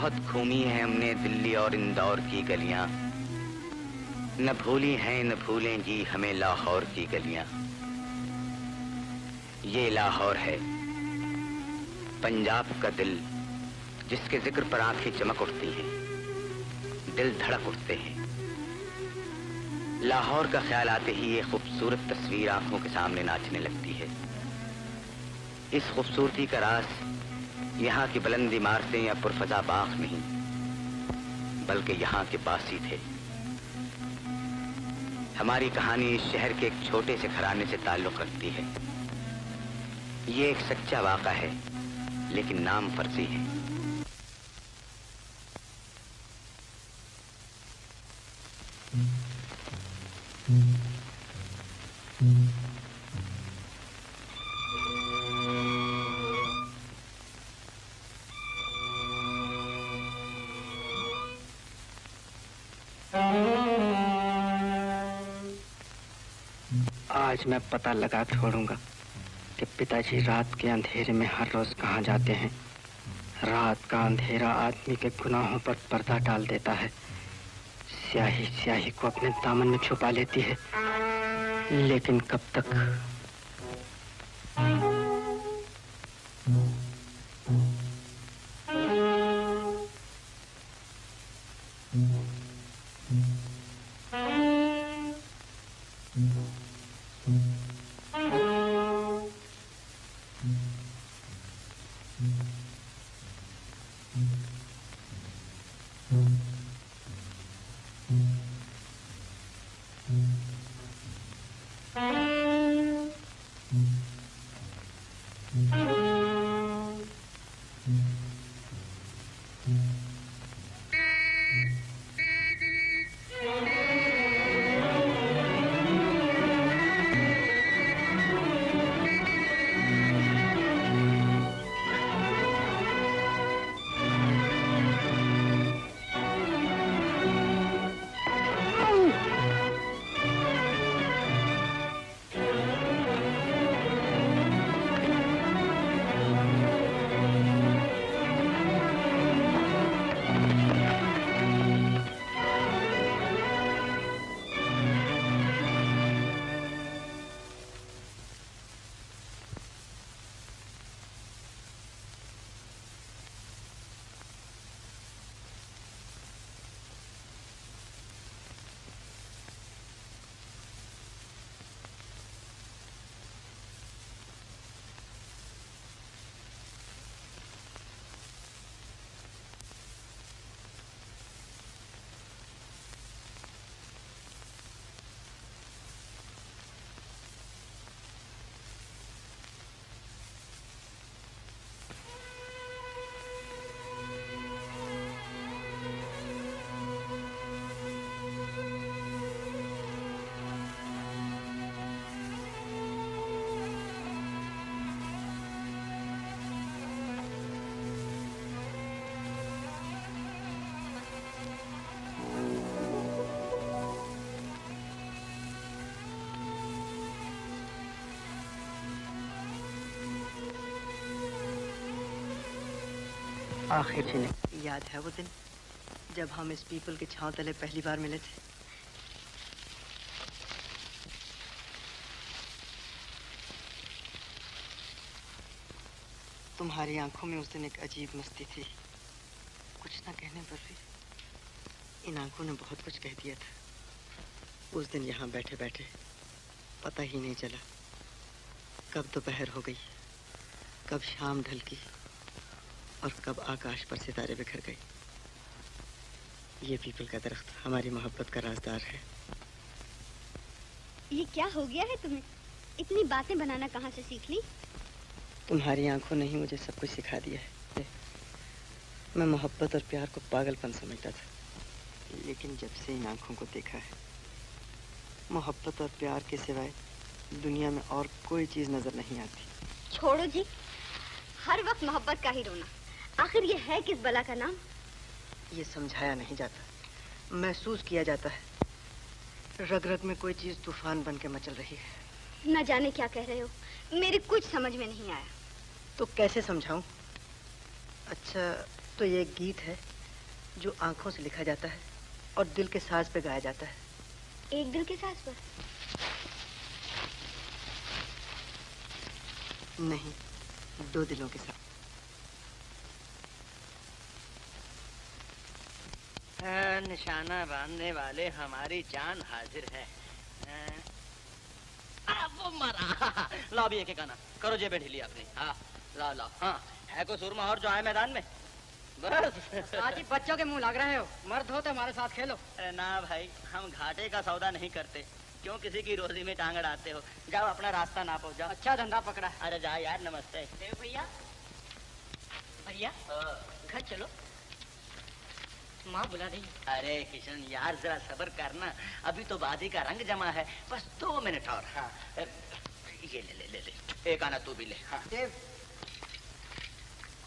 बहुत घूमी हैं हमने दिल्ली और इंदौर की गलियां, न भूली हैं न भूलेंगी हमें लाहौर की गलियां। ये लाहौर है, पंजाब का दिल, जिसके जिक्र पर आंखें चमक उठती हैं, दिल धड़क उठते हैं। लाहौर का ख्याल आते ही ये खूबसूरत तस्वीर आंखों के सामने नाचने लगती है। इस खूबसूरती का राज यहाँ की बुलंद इमारतें या पुरफजा बाग नहीं, बल्कि यहाँ के बासी थे। हमारी कहानी इस शहर के एक छोटे से घराने से ताल्लुक रखती है। ये एक सच्चा वाक़ा है, लेकिन नाम फर्जी है। आज मैं पता लगा छोड़ूंगा कि पिताजी रात के अंधेरे में हर रोज कहाँ जाते हैं। रात का अंधेरा आदमी के गुनाहों पर पर्दा डाल देता है। स्याही स्याही को अपने दामन में छुपा लेती है, लेकिन कब तक? आखिर जिन्हें याद है वो दिन जब हम इस पीपल के छांव तले पहली बार मिले थे? तुम्हारी आंखों में उस दिन एक अजीब मस्ती थी। कुछ ना कहने पर भी इन आंखों ने बहुत कुछ कह दिया था। उस दिन यहाँ बैठे बैठे पता ही नहीं चला कब दोपहर हो गई, कब शाम ढल गई और कब आकाश पर सितारे बिखर गए। ये पीपल का दरख्त हमारी मोहब्बत का राजदार है। ये क्या हो गया है तुम्हें? इतनी बातें बनाना कहाँ से सीख ली? तुम्हारी आंखों ने ही मुझे सब कुछ सिखा दिया है। मैं मोहब्बत और प्यार को पागलपन समझता था, लेकिन जब से इन आंखों को देखा है, मोहब्बत और प्यार के सिवाय दुनिया में और कोई चीज नजर नहीं आती। छोड़ो जी, हर वक्त मोहब्बत का ही रोना। आखिर ये है किस बला का नाम? ये समझाया नहीं जाता, महसूस किया जाता है। रग रग में कोई चीज तूफान बन के मचल रही है। न जाने क्या कह रहे हो, मेरी कुछ समझ में नहीं आया। तो कैसे समझाऊं? अच्छा, तो ये एक गीत है जो आंखों से लिखा जाता है और दिल के साज पे गाया जाता है। एक दिल के साज पर? नहीं, दो दिलों के साथ। निशाना बांधने वाले हमारी जान हाजिर है। वो मरा। लाओ भी एक गाना करो, जेबे ढीली अपनी। हाँ लाओ लाओ। हाँ है कोई सुरमा और जो आए मैदान में? बस आज ही बच्चों के मुंह लग रहे हो, मर्द हो तो हमारे साथ खेलो। अरे ना भाई, हम घाटे का सौदा नहीं करते। क्यों किसी की रोजी में टांग अड़ाते हो? जाओ अपना रास्ता नापो जाओ। अच्छा धंधा पकड़ा है। अरे जा यार, नमस्ते। देव भैया, भैया घर चलो, माँ बुला रही है। अरे किशन यार, जरा सब्र करना, अभी तो वादी का रंग जमा है, बस 2 मिनट और। हाँ ये ले ले ले ले, एक आना तू भी ले। हाँ देव,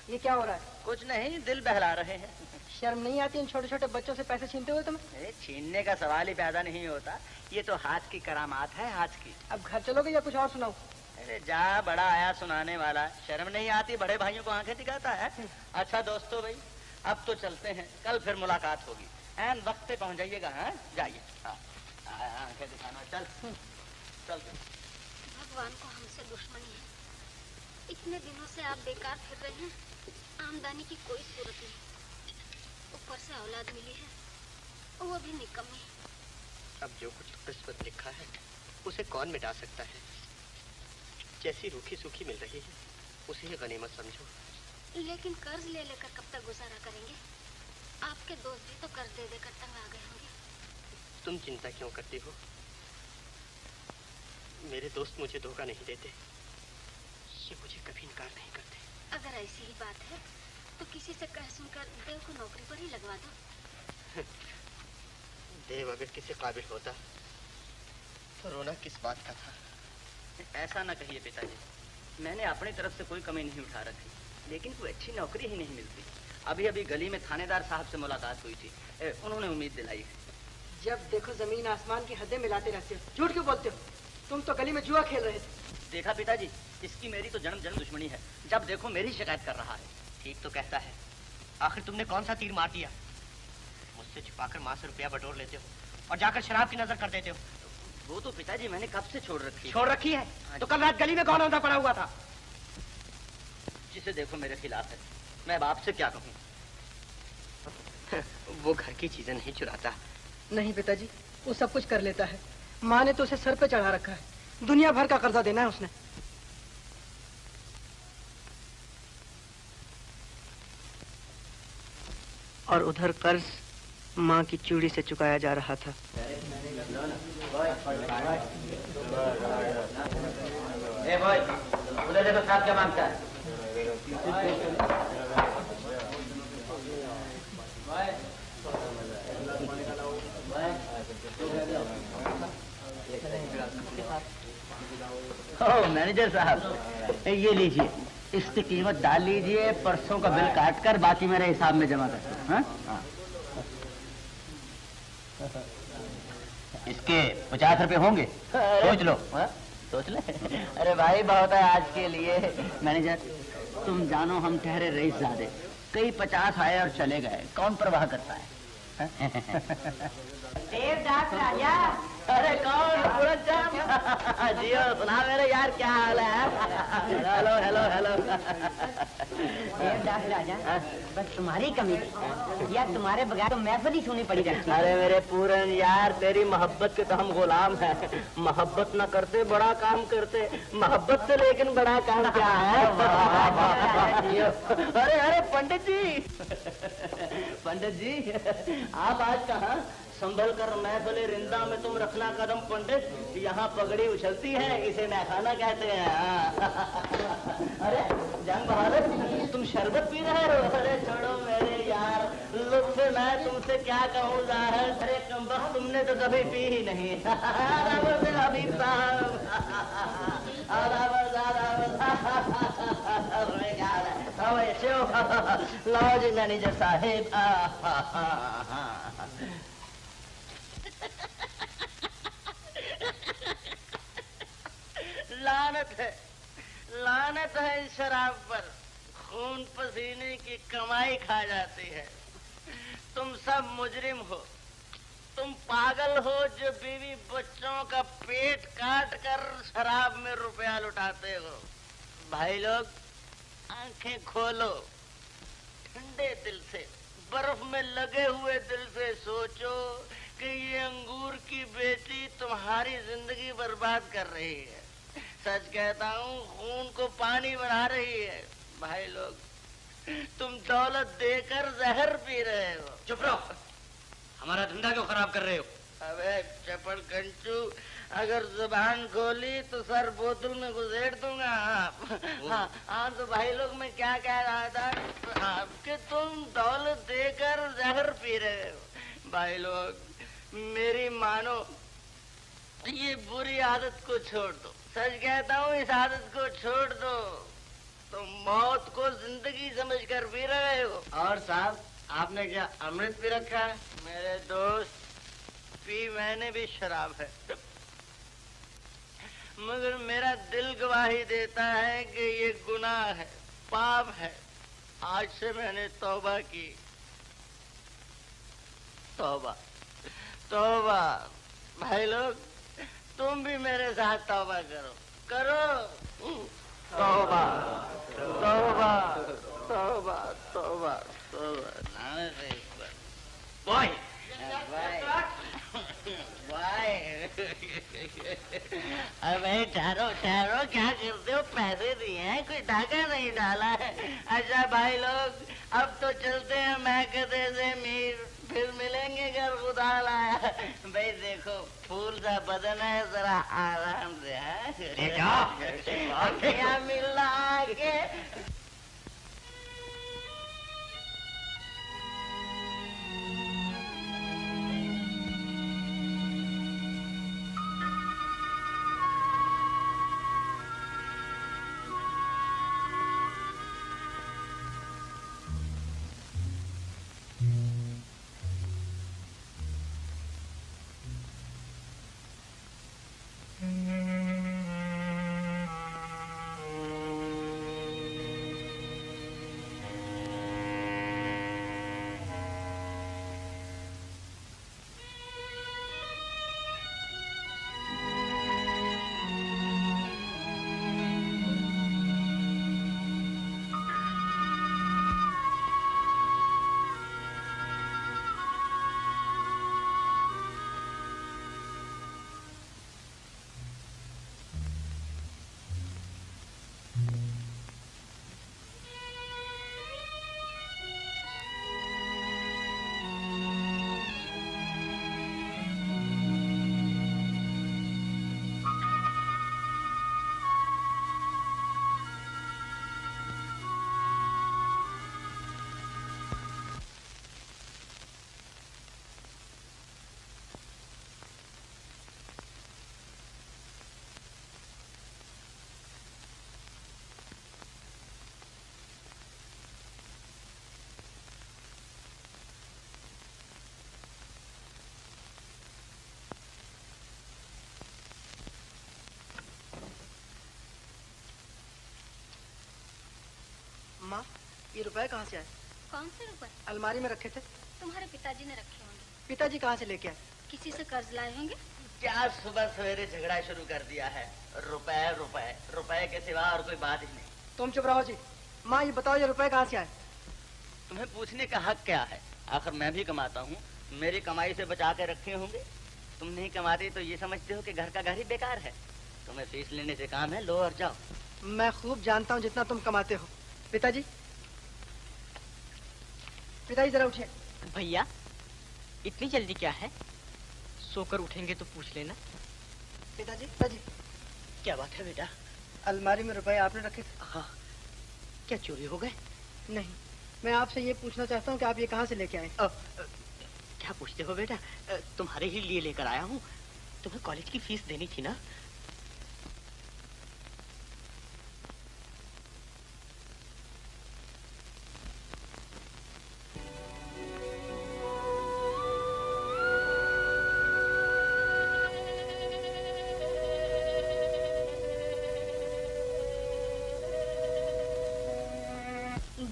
ये क्या हो रहा है? कुछ नहीं, दिल बहला रहे हैं। शर्म नहीं आती इन छोटे छोटे बच्चों से पैसे छीनते हुए तुम्हें? अरे छीनने का सवाल ही पैदा नहीं होता, ये तो हाथ की करामात है, हाथ की। अब घर चलोगे या कुछ और सुनाओ? अरे जा, बड़ा आया सुनाने वाला, शर्म नहीं आती, बड़े भाइयों को आंखें दिखाता है। अच्छा दोस्तों भाई, अब तो चलते हैं, कल फिर मुलाकात होगी। एन वक्त पे पहुंच जाइएगा। हाँ जाइए। हाँ आंखें दिखाना, चल चल। भगवान को हमसे दुश्मनी है। इतने दिनों से आप बेकार फिर रहे हैं, आमदनी की कोई सूरत नहीं, ऊपर से औलाद मिली है वो भी निकम्मी। अब जो कुछ किस्मत लिखा है उसे कौन मिटा सकता है। जैसी रूखी सूखी मिल रही है उसे ही गनीमत समझो। लेकिन कर्ज ले लेकर कब तक गुजारा करेंगे? आपके दोस्त भी तो कर्ज दे देकर तंग आ गए होंगे। तुम चिंता क्यों करती हो? मेरे दोस्त मुझे धोखा नहीं देते, ये मुझे कभी इनकार नहीं करते। अगर ऐसी ही बात है तो किसी से कह सुनकर देव को नौकरी पर ही लगवा दो। देव अगर किसी काबिल होता तो रोना किस बात का था। ऐसा ना कहिए पिताजी, मैंने अपनी तरफ से कोई कमी नहीं उठा रखी, लेकिन कोई अच्छी नौकरी ही नहीं मिलती। अभी अभी गली में थानेदार साहब से मुलाकात हुई थी, उन्होंने उम्मीद दिलाई है। जब देखो जमीन आसमान की हदें मिलाते रहते हो, झूठ क्यों बोलते हो? तुम तो गली में जुआ खेल रहे थे। देखा पिताजी, इसकी मेरी तो जन्म जन्म दुश्मनी है, जब देखो मेरी शिकायत कर रहा है। ठीक तो कहता है, आखिर तुमने कौन सा तीर मार दिया? मुझसे छुपाकर माँ से रुपया बटोर लेते हो और जाकर शराब की नजर कर देते हो। वो तो पिताजी मैंने कब से छोड़ रखी है। छोड़ रखी है तो कल रात गली में कौन औंधा पड़ा हुआ था? जिसे देखो मेरे खिलाफ है, मैं बाप से क्या कहूँ। वो घर की चीजें नहीं चुराता। नहीं पिताजी, वो सब कुछ कर लेता है। माँ ने तो उसे सर पे चढ़ा रखा है, दुनिया भर का कर्जा देना है उसने। और उधर कर्ज माँ की चूड़ी से चुकाया जा रहा था। ए भाई, उधर देखो साहब क्या मांगता है। ओ मैनेजर साहब, ये लीजिए, इसकी कीमत डाल लीजिए, परसों का बिल काट कर बाकी मेरे हिसाब में जमा कर। हाँ? हाँ। इसके 50 रुपए होंगे, सोच लो। हाँ? सोच ले। अरे भाई बहुत है आज के लिए। मैनेजर तुम जानो हम ठहरे रईसजादे, कई 50 आए और चले गए, कौन परवाह करता है। देवदास राजा। अरे कौन? जियो सुना मेरे यार, क्या हाल है? Hello hello hello. Devdas Raja, बस तुम्हारी कमी थी यार, तुम्हारे बगैर तो महफिल ही सुनी पड़ी रहती। अरे मेरे पूरन यार, तेरी मोहब्बत के तो हम गुलाम हैं। मोहब्बत न करते बड़ा काम करते, मोहब्बत से लेकिन बड़ा काम क्या है? अरे अरे पंडित जी, पंडित जी आप आज कहाँ? संभल कर महफिल रिंदा में तुम रखना कदम पंडित, यहाँ पगड़ी उछलती है, इसे मैखाना कहते हैं। अरे जंग बहादुर, तुम शरबत पी रहे हो? अरे छोड़ो मेरे यार, लुत्फ मैं तुमसे क्या कहूँ ज़ाहिर, अरे कमबख्त तुमने तो कभी पी ही नहीं। हबीब साहब, लाओ जी मैनेजर साहेब। लानत है इस शराब पर, खून पसीने की कमाई खा जाती है। तुम सब मुजरिम हो, तुम पागल हो जो बीवी बच्चों का पेट काट कर शराब में रुपया लुटाते हो। भाई लोग, आंखें खोलो, ठंडे दिल से, बर्फ में लगे हुए दिल से सोचो कि ये अंगूर की बेटी तुम्हारी जिंदगी बर्बाद कर रही है। सच कहता हूँ, खून को पानी बना रही है। भाई लोग, तुम दौलत देकर जहर पी रहे हो। चुप रहो, हमारा धंधा क्यों खराब कर रहे हो? अबे चपड़ कंचू, अगर जुबान खोली तो सर बोतल में घुसेड़ दूंगा। हाँ, तो भाई लोग, मैं क्या कह रहा था, कि तुम दौलत देकर जहर पी रहे हो। भाई लोग, मेरी मानो, ये बुरी आदत को छोड़ दो। सच कहता हूँ, इस आदत को छोड़ दो। तुम मौत को जिंदगी समझकर पी रहे हो। और साहब, आपने क्या अमृत पी रखा है? मेरे दोस्त, पी मैंने भी शराब है, मगर मेरा दिल गवाही देता है कि ये गुनाह है, पाप है। आज से मैंने तौबा की। तौबा, तौबा। भाई लोग, तुम भी मेरे साथ तौबा करो, करो। तौबा, तौबा, तौबा, तौबा, तौबा। बॉय, अबे ठहरो ठहरो, क्या करते हो? पैसे दिए हैं, कोई धागा नहीं डाला है। अच्छा भाई लोग, अब तो चलते हैं महकते से मीर, फिर मिलेंगे अगर खुदा लाया। भाई देखो, फूल सा बदन है, जरा आराम से है। क्या मिलना आगे। माँ, ये रुपए कहाँ से आए? कौन से रुपए? अलमारी में रखे थे। तुम्हारे पिताजी ने रखे होंगे। पिताजी कहाँ से लेके आए? किसी से कर्ज लाए होंगे। क्या सुबह सवेरे झगड़ा शुरू कर दिया है? रुपए रुपए रुपए के सिवा और कोई बात ही नहीं। तुम चुप रहो जी। माँ, ये बताओ, ये रुपए कहाँ से आए? तुम्हें पूछने का हक क्या है? आखिर मैं भी कमाता हूँ, मेरी कमाई से बचा के रखे होंगे। तुम नहीं कमाते तो ये समझते हो कि घर का घर ही बेकार है। तुम्हें फीस लेने से काम है, लो और जाओ। मैं खूब जानता हूँ जितना तुम कमाते हो। पिताजी, पिताजी जरा उठिए। भैया, इतनी जल्दी क्या है? सोकर उठेंगे तो पूछ लेना। पिताजी, पिताजी, क्या बात है बेटा? अलमारी में रुपए आपने रखे थे? हाँ, क्या चोरी हो गए? नहीं, मैं आपसे ये पूछना चाहता हूँ कि आप ये कहाँ से लेके आए? क्या पूछते हो बेटा? तुम्हारे ही लिए लेकर आया हूँ। तुम्हें कॉलेज की फीस देनी थी ना?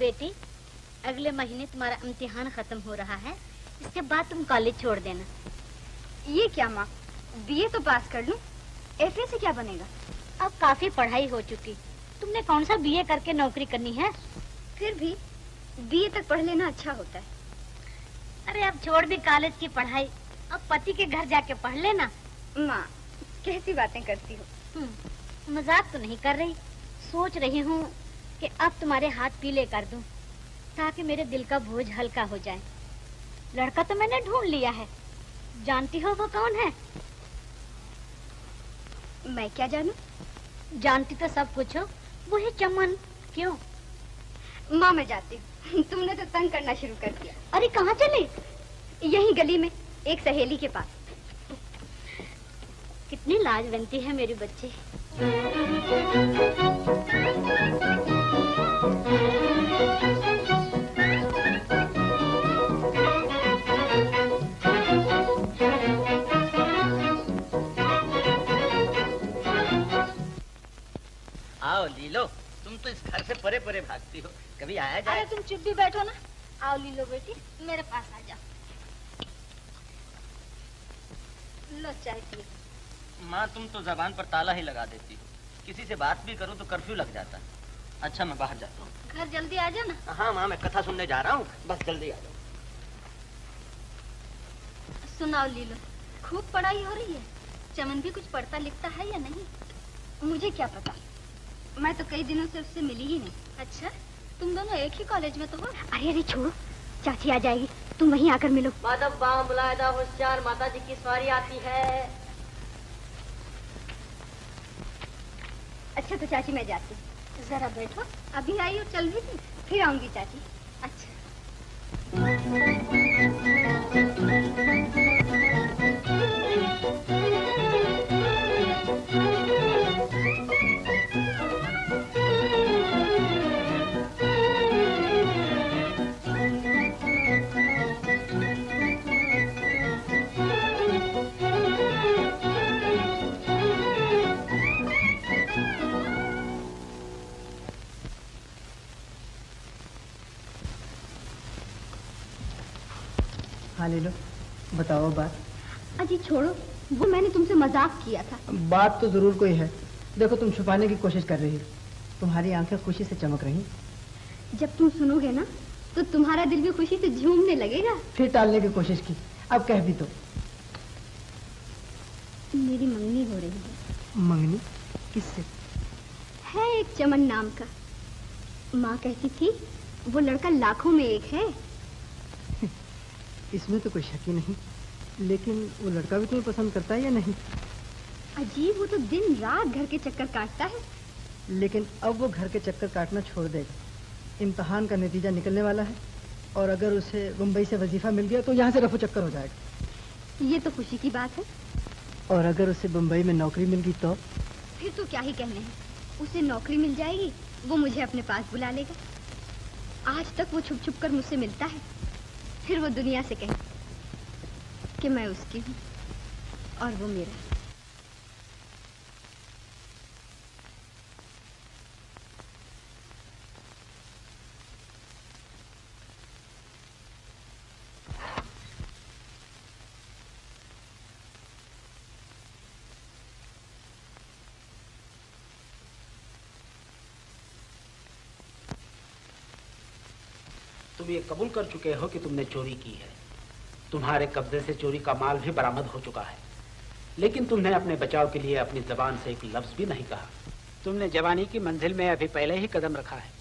बेटी, अगले महीने तुम्हारा इम्तिहान खत्म हो रहा है, इसके बाद तुम कॉलेज छोड़ देना। ये क्या माँ, बीए तो पास कर लूं, एफए से क्या बनेगा? अब काफी पढ़ाई हो चुकी, तुमने कौन सा बीए करके नौकरी करनी है? फिर भी बीए तक पढ़ लेना अच्छा होता है। अरे अब छोड़ दी कॉलेज की पढ़ाई, अब पति के घर जाके पढ़ लेना। माँ, कैसी बातें करती हो? मजाक तो नहीं कर रही, सोच रही हूँ कि अब तुम्हारे हाथ पीले कर दूं, ताकि मेरे दिल का बोझ हल्का हो जाए। लड़का तो मैंने ढूंढ लिया है, जानती हो वो कौन है? मैं क्या जानूं? जानती तो सब कुछ हो, वो है चमन। क्यों? माँ मैं जाती हूँ, तुमने तो तंग करना शुरू कर दिया। अरे कहाँ चले? यहीं गली में एक सहेली के पास। कितनी लाज बनती है मेरी बच्ची। आओ लीलो, तुम तो इस घर से परे परे भागती हो, कभी आया जाए। अरे तुम चुप भी बैठो ना। आओ लीलो बेटी, मेरे पास आ जाओ। लो चाय पियो। माँ तुम तो जबान पर ताला ही लगा देती हो, किसी से बात भी करूँ तो कर्फ्यू लग जाता। अच्छा मैं बाहर जाता हूँ। घर जल्दी आ जाना। हाँ माँ, मैं कथा सुनने जा रहा हूँ, बस जल्दी आ जाओ। सुनाओ लीलो, खूब पढ़ाई हो रही है? चमन भी कुछ पढ़ता लिखता है या नहीं? मुझे क्या पता, मैं तो कई दिनों से उससे मिली ही नहीं। अच्छा, तुम दोनों एक ही कॉलेज में तो हो? अरे अरे छोड़ो, चाची आ जाएगी, तुम वहीं आकर मिलो। माधव बाम बुलाएदा होशियार, माता जी की सवारी आती है। अच्छा तो चाची मैं जाती हूँ। जरा बैठो। अभी आई और चल रही थी, फिर आऊंगी चाची। अच्छा। हाँ ले लो, बताओ बात। अजी छोड़ो, वो मैंने तुमसे मजाक किया था। बात तो जरूर कोई है। देखो तुम छुपाने की कोशिश कर रही हो, तुम्हारी आंखें खुशी से चमक रही। जब तुम सुनोगे ना तो तुम्हारा दिल भी खुशी से झूमने लगेगा। फिर टालने की कोशिश की, अब कह भी दो। मेरी मंगनी हो रही है। मंगनी? किससे? है एक चमन नाम का। माँ कहती थी वो लड़का लाखों में एक है। इसमें तो कोई शक ही नहीं, लेकिन वो लड़का भी तुम्हें पसंद करता है या नहीं? अजीब, वो तो दिन रात घर के चक्कर काटता है। लेकिन अब वो घर के चक्कर काटना छोड़ देगा। इम्तिहान का नतीजा निकलने वाला है, और अगर उसे मुंबई से वजीफा मिल गया तो यहाँ से रफू चक्कर हो जाएगा। ये तो खुशी की बात है। और अगर उसे मुंबई में नौकरी मिल गई तो? फिर तो क्या ही कहने हैं, उसे नौकरी मिल जाएगी, वो मुझे अपने पास बुला लेगा। आज तक वो छुप छुप कर मुझसे मिलता है, फिर वो दुनिया से कहे कि मैं उसकी हूँ और वो मेरा। तुम ये कबूल कर चुके हो कि तुमने चोरी की है। तुम्हारे कब्जे से चोरी का माल भी बरामद हो चुका है, लेकिन तुमने अपने बचाव के लिए अपनी जबान से एक लफ्ज भी नहीं कहा। तुमने जवानी की मंजिल में अभी पहले ही कदम रखा है।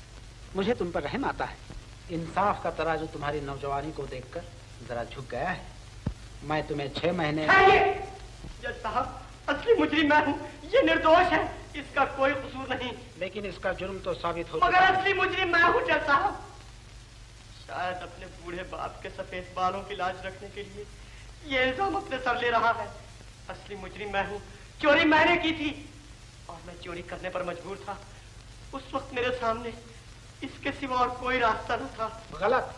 मुझे तुम पर रहम आता है। इंसाफ का तराजू तुम्हारी नौजवानी को देखकर जरा झुक गया है। मैं तुम्हें 6 महीने। जज साहब, असली मुजरिम मैं हूँ, ये निर्दोष है, इसका कोई कसूर नहीं। लेकिन इसका जुर्म तो साबित हो मगर चुका है। असली मुजरिम मैं हूँ जज साहब। शायद अपने बूढ़े बाप के सफेद बालों की लाज रखने के लिए ये इल्जाम अपने सर ले रहा है। असली मुजरिम मैं हूँ, चोरी मैंने की थी और मैं चोरी करने पर मजबूर था। उस वक्त मेरे सामने इसके सिवा और कोई रास्ता न था। गलत,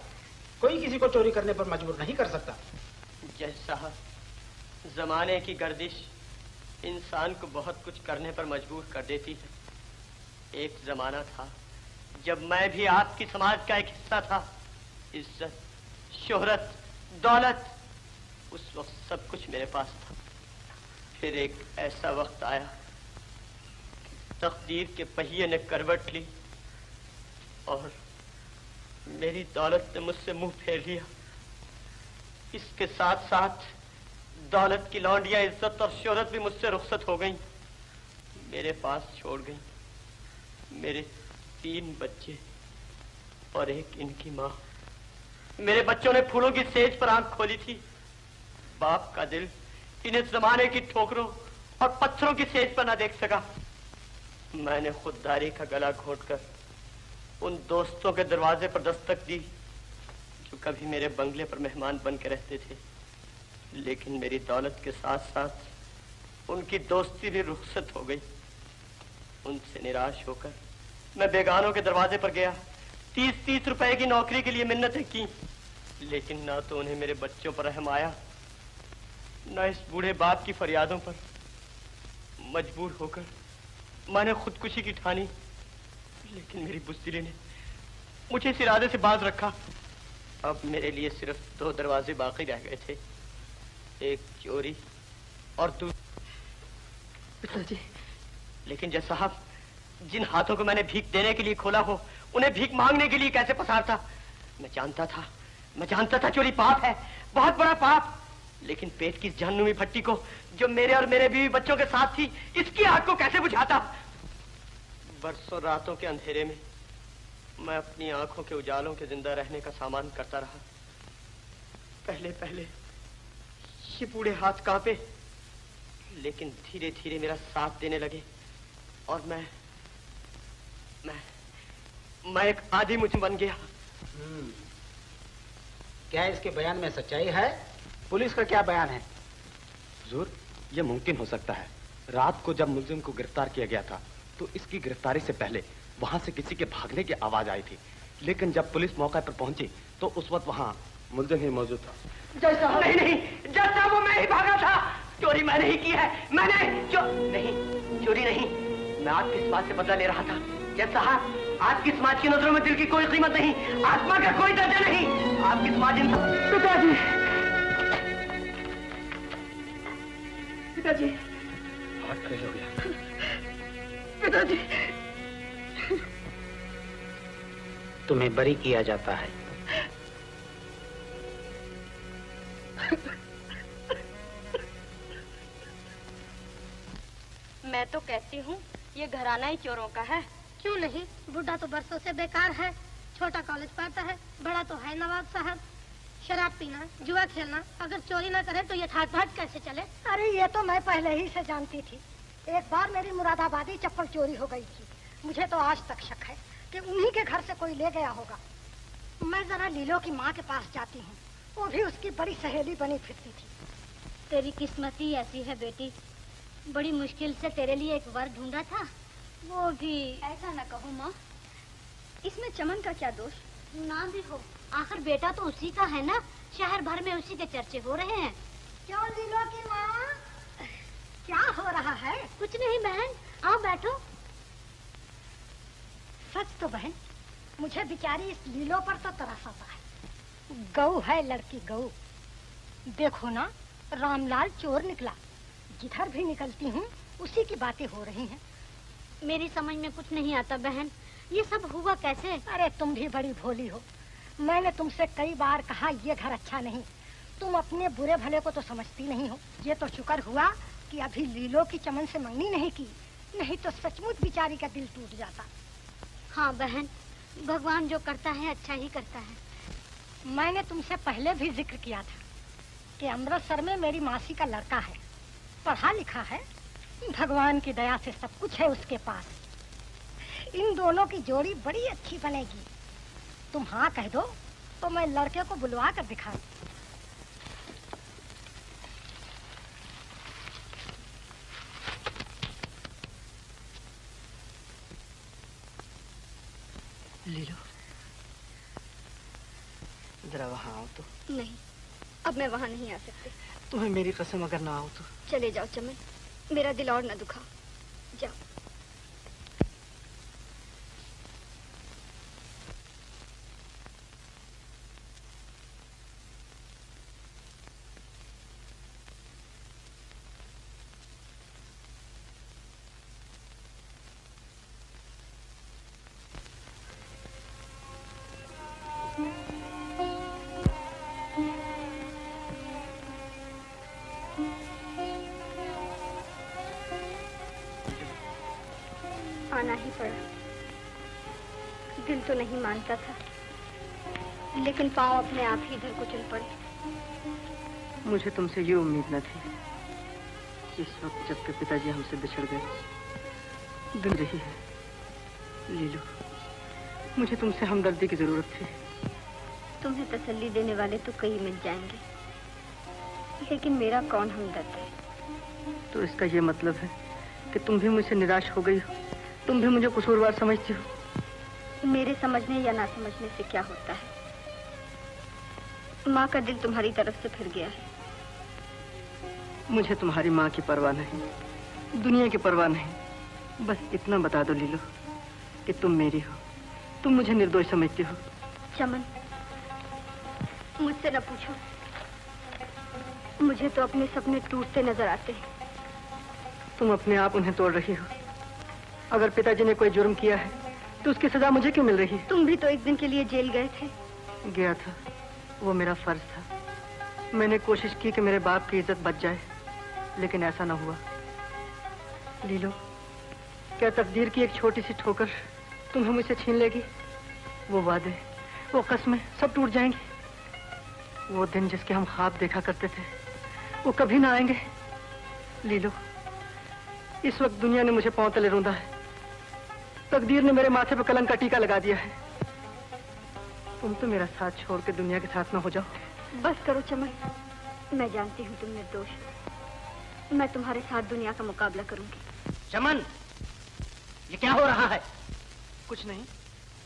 कोई किसी को चोरी करने पर मजबूर नहीं कर सकता। जज साहब, जमाने की गर्दिश इंसान को बहुत कुछ करने पर मजबूर कर देती है। एक जमाना था जब मैं भी आपकी समाज का एक हिस्सा था, इज्जत, शोहरत, दौलत, उस वक्त सब कुछ मेरे पास था। फिर एक ऐसा वक्त आया, तकदीर के पहिए ने करवट ली और मेरी दौलत ने मुझसे मुंह फेर लिया। इसके साथ साथ दौलत की लौंडियां, इज्जत और शोहरत भी मुझसे रुखसत हो गईं, मेरे पास छोड़ गईं। मेरे 3 बच्चे और एक इनकी माँ। मेरे बच्चों ने फूलों की सेज पर आंख खोली थी। बाप का दिल इन्हें जमाने की ठोकरों और पत्थरों की सेज पर न देख सका। मैंने खुददारी का गला घोंटकर उन दोस्तों के दरवाजे पर दस्तक दी जो कभी मेरे बंगले पर मेहमान बन के रहते थे, लेकिन मेरी दौलत के साथ साथ उनकी दोस्ती भी रुखसत हो गई। उनसे निराश होकर मैं बेगानों के दरवाजे पर गया। 30-30 रुपए की नौकरी के लिए मिन्नतें की, लेकिन ना तो उन्हें मेरे बच्चों पर रहम आया, न इस बूढ़े बाप की फरियादों पर। मजबूर होकर मैंने खुदकुशी की ठानी, लेकिन मेरी बुज़दिली ने मुझे इस इरादे से बाज रखा। अब मेरे लिए सिर्फ 2 दरवाजे बाकी रह गए थे, एक चोरी और पिताजी। लेकिन जज साहब, जिन हाथों को मैंने भीख देने के लिए खोला हो, उन्हें भीख मांगने के लिए कैसे पसारता? मैं जानता था चोरी पाप है, बहुत बड़ा पाप। लेकिन पेट की जहन्नुमी भट्टी को, जो मेरे और मेरे बीवी बच्चों के साथ थी, इसकी आग को कैसे बुझाता? बरसों रातों के अंधेरे में मैं अपनी आंखों के उजालों के जिंदा रहने का सामान करता रहा। पहले ये बूढ़े हाथ कांपे, लेकिन धीरे धीरे मेरा साथ देने लगे और मैं एक आदी मुझ बन गया। क्या इसके बयान में सच्चाई है? पुलिस का क्या बयान है? हुजूर, यह मुमकिन हो सकता है। रात को जब मुलजिम को गिरफ्तार किया गया था, तो इसकी गिरफ्तारी से पहले वहां से किसी के भागने की आवाज आई थी, लेकिन जब पुलिस मौके पर पहुंची तो उस वक्त वहां मुलजिम ही मौजूद था। जज साहब, नहीं, जज साहब, वो मैं ही भागा था। चोरी मैंने ही की है। चोरी नहीं, मैं आपकी समाज से बदला ले रहा था। जज साहब, आपकी समाज की नजरों में दिल की कोई कीमत नहीं, आत्मा का कोई दर्जा नहीं। आपकी समाज पिताजी, हाथ फेल हो गया। पिताजी, तुम्हें बरी किया जाता है। मैं तो कहती हूँ ये घराना ही चोरों का है। क्यों नहीं? बुढ़ा तो बरसों से बेकार है, छोटा कॉलेज पढ़ता है, बड़ा तो है नवाब साहब। शराब पीना, जुआ खेलना, अगर चोरी ना करे तो ये ठाट बाट कैसे चले? अरे ये तो मैं पहले ही से जानती थी। एक बार मेरी मुरादाबादी चप्पल चोरी हो गई थी। मुझे तो आज तक शक है कि उन्हीं के घर से कोई ले गया होगा। मैं जरा लीलो की माँ के पास जाती हूँ, वो भी उसकी बड़ी सहेली बनी फिरती थी। तेरी किस्मत ही ऐसी है बेटी, बड़ी मुश्किल से तेरे लिए एक वर ढूंढा था, वो भी। ऐसा न कहो माँ, इसमें चमन का क्या दोष? ना भी हो, आखिर बेटा तो उसी का है ना, शहर भर में उसी के चर्चे हो रहे हैं। क्यों लीलो की माँ, क्या हो रहा है? कुछ नहीं बहन, आओ बैठो। सच तो बहन, मुझे बेचारी इस लीलो पर तो तरस आता है। गऊ है लड़की, गऊ। देखो ना, रामलाल चोर निकला। जिधर भी निकलती हूँ उसी की बातें हो रही हैं। मेरी समझ में कुछ नहीं आता बहन, ये सब हुआ कैसे? अरे तुम भी बड़ी भोली हो। मैंने तुमसे कई बार कहा ये घर अच्छा नहीं, तुम अपने बुरे भले को तो समझती नहीं हो। ये तो शुक्र हुआ कि अभी लीलो की चमन से मंगनी नहीं की, नहीं तो सचमुच बेचारी का दिल टूट जाता। हाँ बहन, भगवान जो करता है अच्छा ही करता है। मैंने तुमसे पहले भी जिक्र किया था कि अमृतसर में मेरी मासी का लड़का है, पढ़ा लिखा है, भगवान की दया से सब कुछ है उसके पास। इन दोनों की जोड़ी बड़ी अच्छी बनेगी। तुम हाँ कह दो तो मैं लड़के को बुलवा कर दिखाऊं। लीलो, जरा वहाँ आओ तो। नहीं, अब मैं वहाँ नहीं आ सकती। तुम्हें मेरी कसम अगर ना आओ तो। चले जाओ चमन, मेरा दिल और न दुखाओ, जाओ। तो नहीं मानता था, लेकिन पाँव अपने आप ही इधर को चल पड़े। मुझे तुमसे ये उम्मीद न थी। इस वक्त जबकि पिताजी हमसे बिछड़ गए, दिन रही है। लीलो, मुझे तुमसे हमदर्दी की जरूरत थी। तुम्हें तसल्ली देने वाले तो कई मिल जाएंगे, लेकिन मेरा कौन हमदर्द है? तो इसका ये मतलब है कि तुम भी मुझसे निराश हो गई हो? तुम भी मुझे कसूरवार समझती हो? मेरे समझने या ना समझने से क्या होता है? माँ का दिल तुम्हारी तरफ से फिर गया है। मुझे तुम्हारी माँ की परवाह नहीं, दुनिया की परवाह नहीं। बस इतना बता दो लीलो कि तुम मेरी हो, तुम मुझे निर्दोष समझती हो। चमन, मुझसे न पूछो। मुझे तो अपने सपने टूटते नजर आते हैं। तुम अपने आप उन्हें तोड़ रही हो। अगर पिताजी ने कोई जुर्म किया है तो उसकी सजा मुझे क्यों मिल रही है? तुम भी तो एक दिन के लिए जेल गए थे। गया था, वो मेरा फर्ज था। मैंने कोशिश की कि मेरे बाप की इज्जत बच जाए, लेकिन ऐसा न हुआ। लीलो, क्या तकदीर की एक छोटी सी ठोकर तुम्हें मुझसे छीन लेगी? वो वादे, वो कस्में सब टूट जाएंगी। वो दिन जिसके हम ख्वाब देखा करते थे, वो कभी ना आएंगे। लीलो, इस वक्त दुनिया ने मुझे पांव तले रौंदा है। तकदीर ने मेरे माथे पर कलंक का टीका लगा दिया है। तुम तो मेरा साथ छोड़ के दुनिया के साथ ना हो जाओ। बस करो चमन, मैं जानती हूँ तुम निर्दोष हो। मैं तुम्हारे साथ दुनिया का मुकाबला करूंगी। चमन, ये क्या हो रहा है? कुछ नहीं,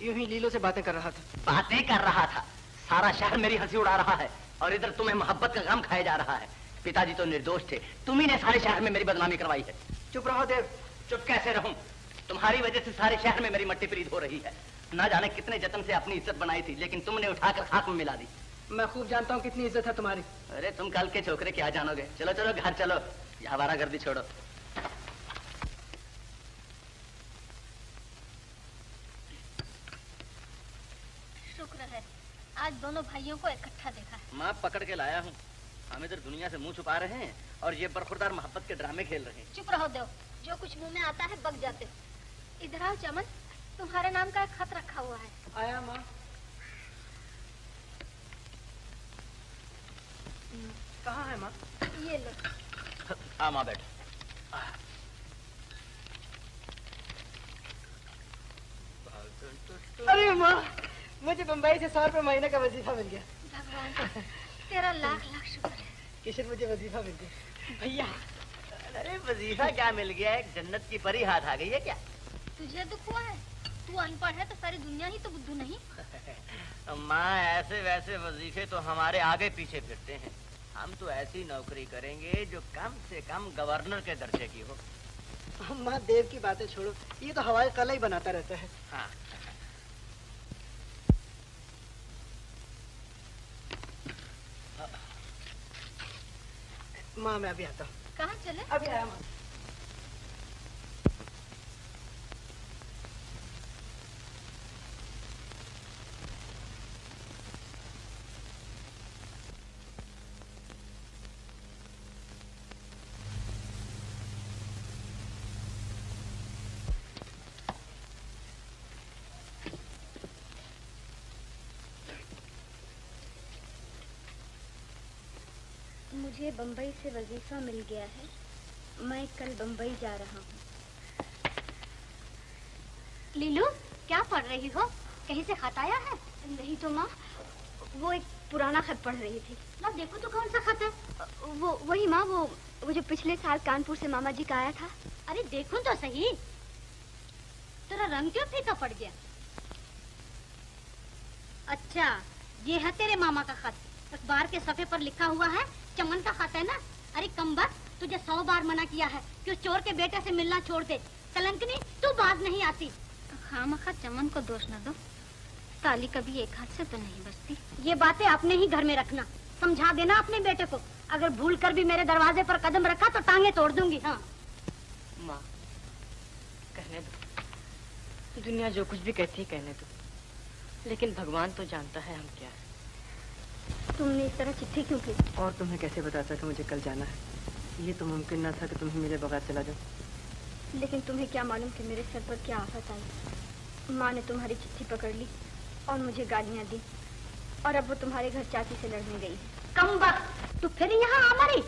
यूं ही लीलो से बातें कर रहा था। बातें कर रहा था? सारा शहर मेरी हंसी उड़ा रहा है और इधर तुम्हें मोहब्बत का गम खाया जा रहा है। पिताजी तो निर्दोष थे, तुम ही ने सारे शहर में मेरी बदनामी करवाई है। चुप रहो देव। चुप कैसे रहूं? तुम्हारी वजह से सारे शहर में मेरी मट्टी पलीद हो रही है। ना जाने कितने जतन से अपनी इज्जत बनाई थी, लेकिन तुमने उठाकर खाक में मिला दी। मैं खूब जानता हूँ कितनी इज्जत है तुम्हारी। अरे तुम कल के छोकरे क्या जानोगे? चलो चलो घर चलो, ये आवारागर्दी छोड़ो। शुक्र है आज दोनों भाइयों को इकट्ठा देखा है। माँ पकड़ के लाया हूँ। हम इधर दुनिया से मुंह छुपा रहे हैं और ये बरखुरदार मोहब्बत के ड्रामे खेल रहे हैं। चुप रहो देव, जो कुछ मुंह में आता है बक जाते हो। इधर आओ चमन, तुम्हारे नाम का एक खत रखा हुआ है। आया माँ। कहाँ है माँ? ये लो। हाँ माँ बैठ। अरे माँ, मुझे बम्बई से 100 रुपए महीने का वजीफा मिल गया। भगवान तेरा लाख लाख शुक्र है। किशन, मुझे वजीफा मिल गया। भैया, अरे वजीफा क्या मिल गया? एक जन्नत की परी हाथ आ गई है क्या? तुझे दुख हुआ है? तू अनपढ़ है तो सारी दुनिया ही तो बुद्धू नहीं। माँ, ऐसे वैसे वजीफे तो हमारे आगे पीछे फिरते हैं। हम तो ऐसी नौकरी करेंगे जो कम से कम गवर्नर के दर्जे की हो। माँ, देव की बातें छोड़ो, ये तो हवाई कला ही बनाता रहता है। हाँ। माँ, मैं अभी आता हूँ। कहाँ चले? अभी आया माँ। मुझे बम्बई से वजीफा मिल गया है। मैं कल बम्बई जा रहा हूँ। लीलू, क्या पढ़ रही हो? कहीं से खत आया है? नहीं तो माँ, वो एक पुराना खत पढ़ रही थी। ना देखो तो कौन सा खत है? वही माँ, वो जो पिछले साल कानपुर से मामा जी का आया था। अरे देखो तो सही, तेरा रंग क्यों फीका पड़ गया? अच्छा, ये है तेरे मामा का खत। अखबार के सफे पर लिखा हुआ है चमन का खत है ना? अरे कमबख्त, तुझे 100 बार मना किया है कि उस चोर के बेटे से मिलना छोड़ दे। कलंकनी, तू बात नहीं आती। खामखा चमन को दोष न दो, ताली कभी एक हाथ से तो नहीं बचती। ये बातें अपने ही घर में रखना, समझा देना अपने बेटे को। अगर भूल कर भी मेरे दरवाजे पर कदम रखा तो टांगे तोड़ दूंगी। हाँ माँ, कहने दो। दुनिया जो कुछ भी कहती है कहने दो, लेकिन भगवान तो जानता है हम क्या है। तुमने इस तरह चिट्ठी क्यों की? और तुम्हें कैसे बताता कि मुझे कल जाना है? ये तो मुमकिन ना था कि तुम्हें मेरे बगैर चला जाओ। लेकिन तुम्हें क्या मालूम कि मेरे सर पर क्या आफत आई। माँ ने तुम्हारी चिट्ठी पकड़ ली और मुझे गालियाँ दी, और अब वो तुम्हारे घर चाची से लड़ने गई है। कम वक्त तू फिर यहाँ आ मरी।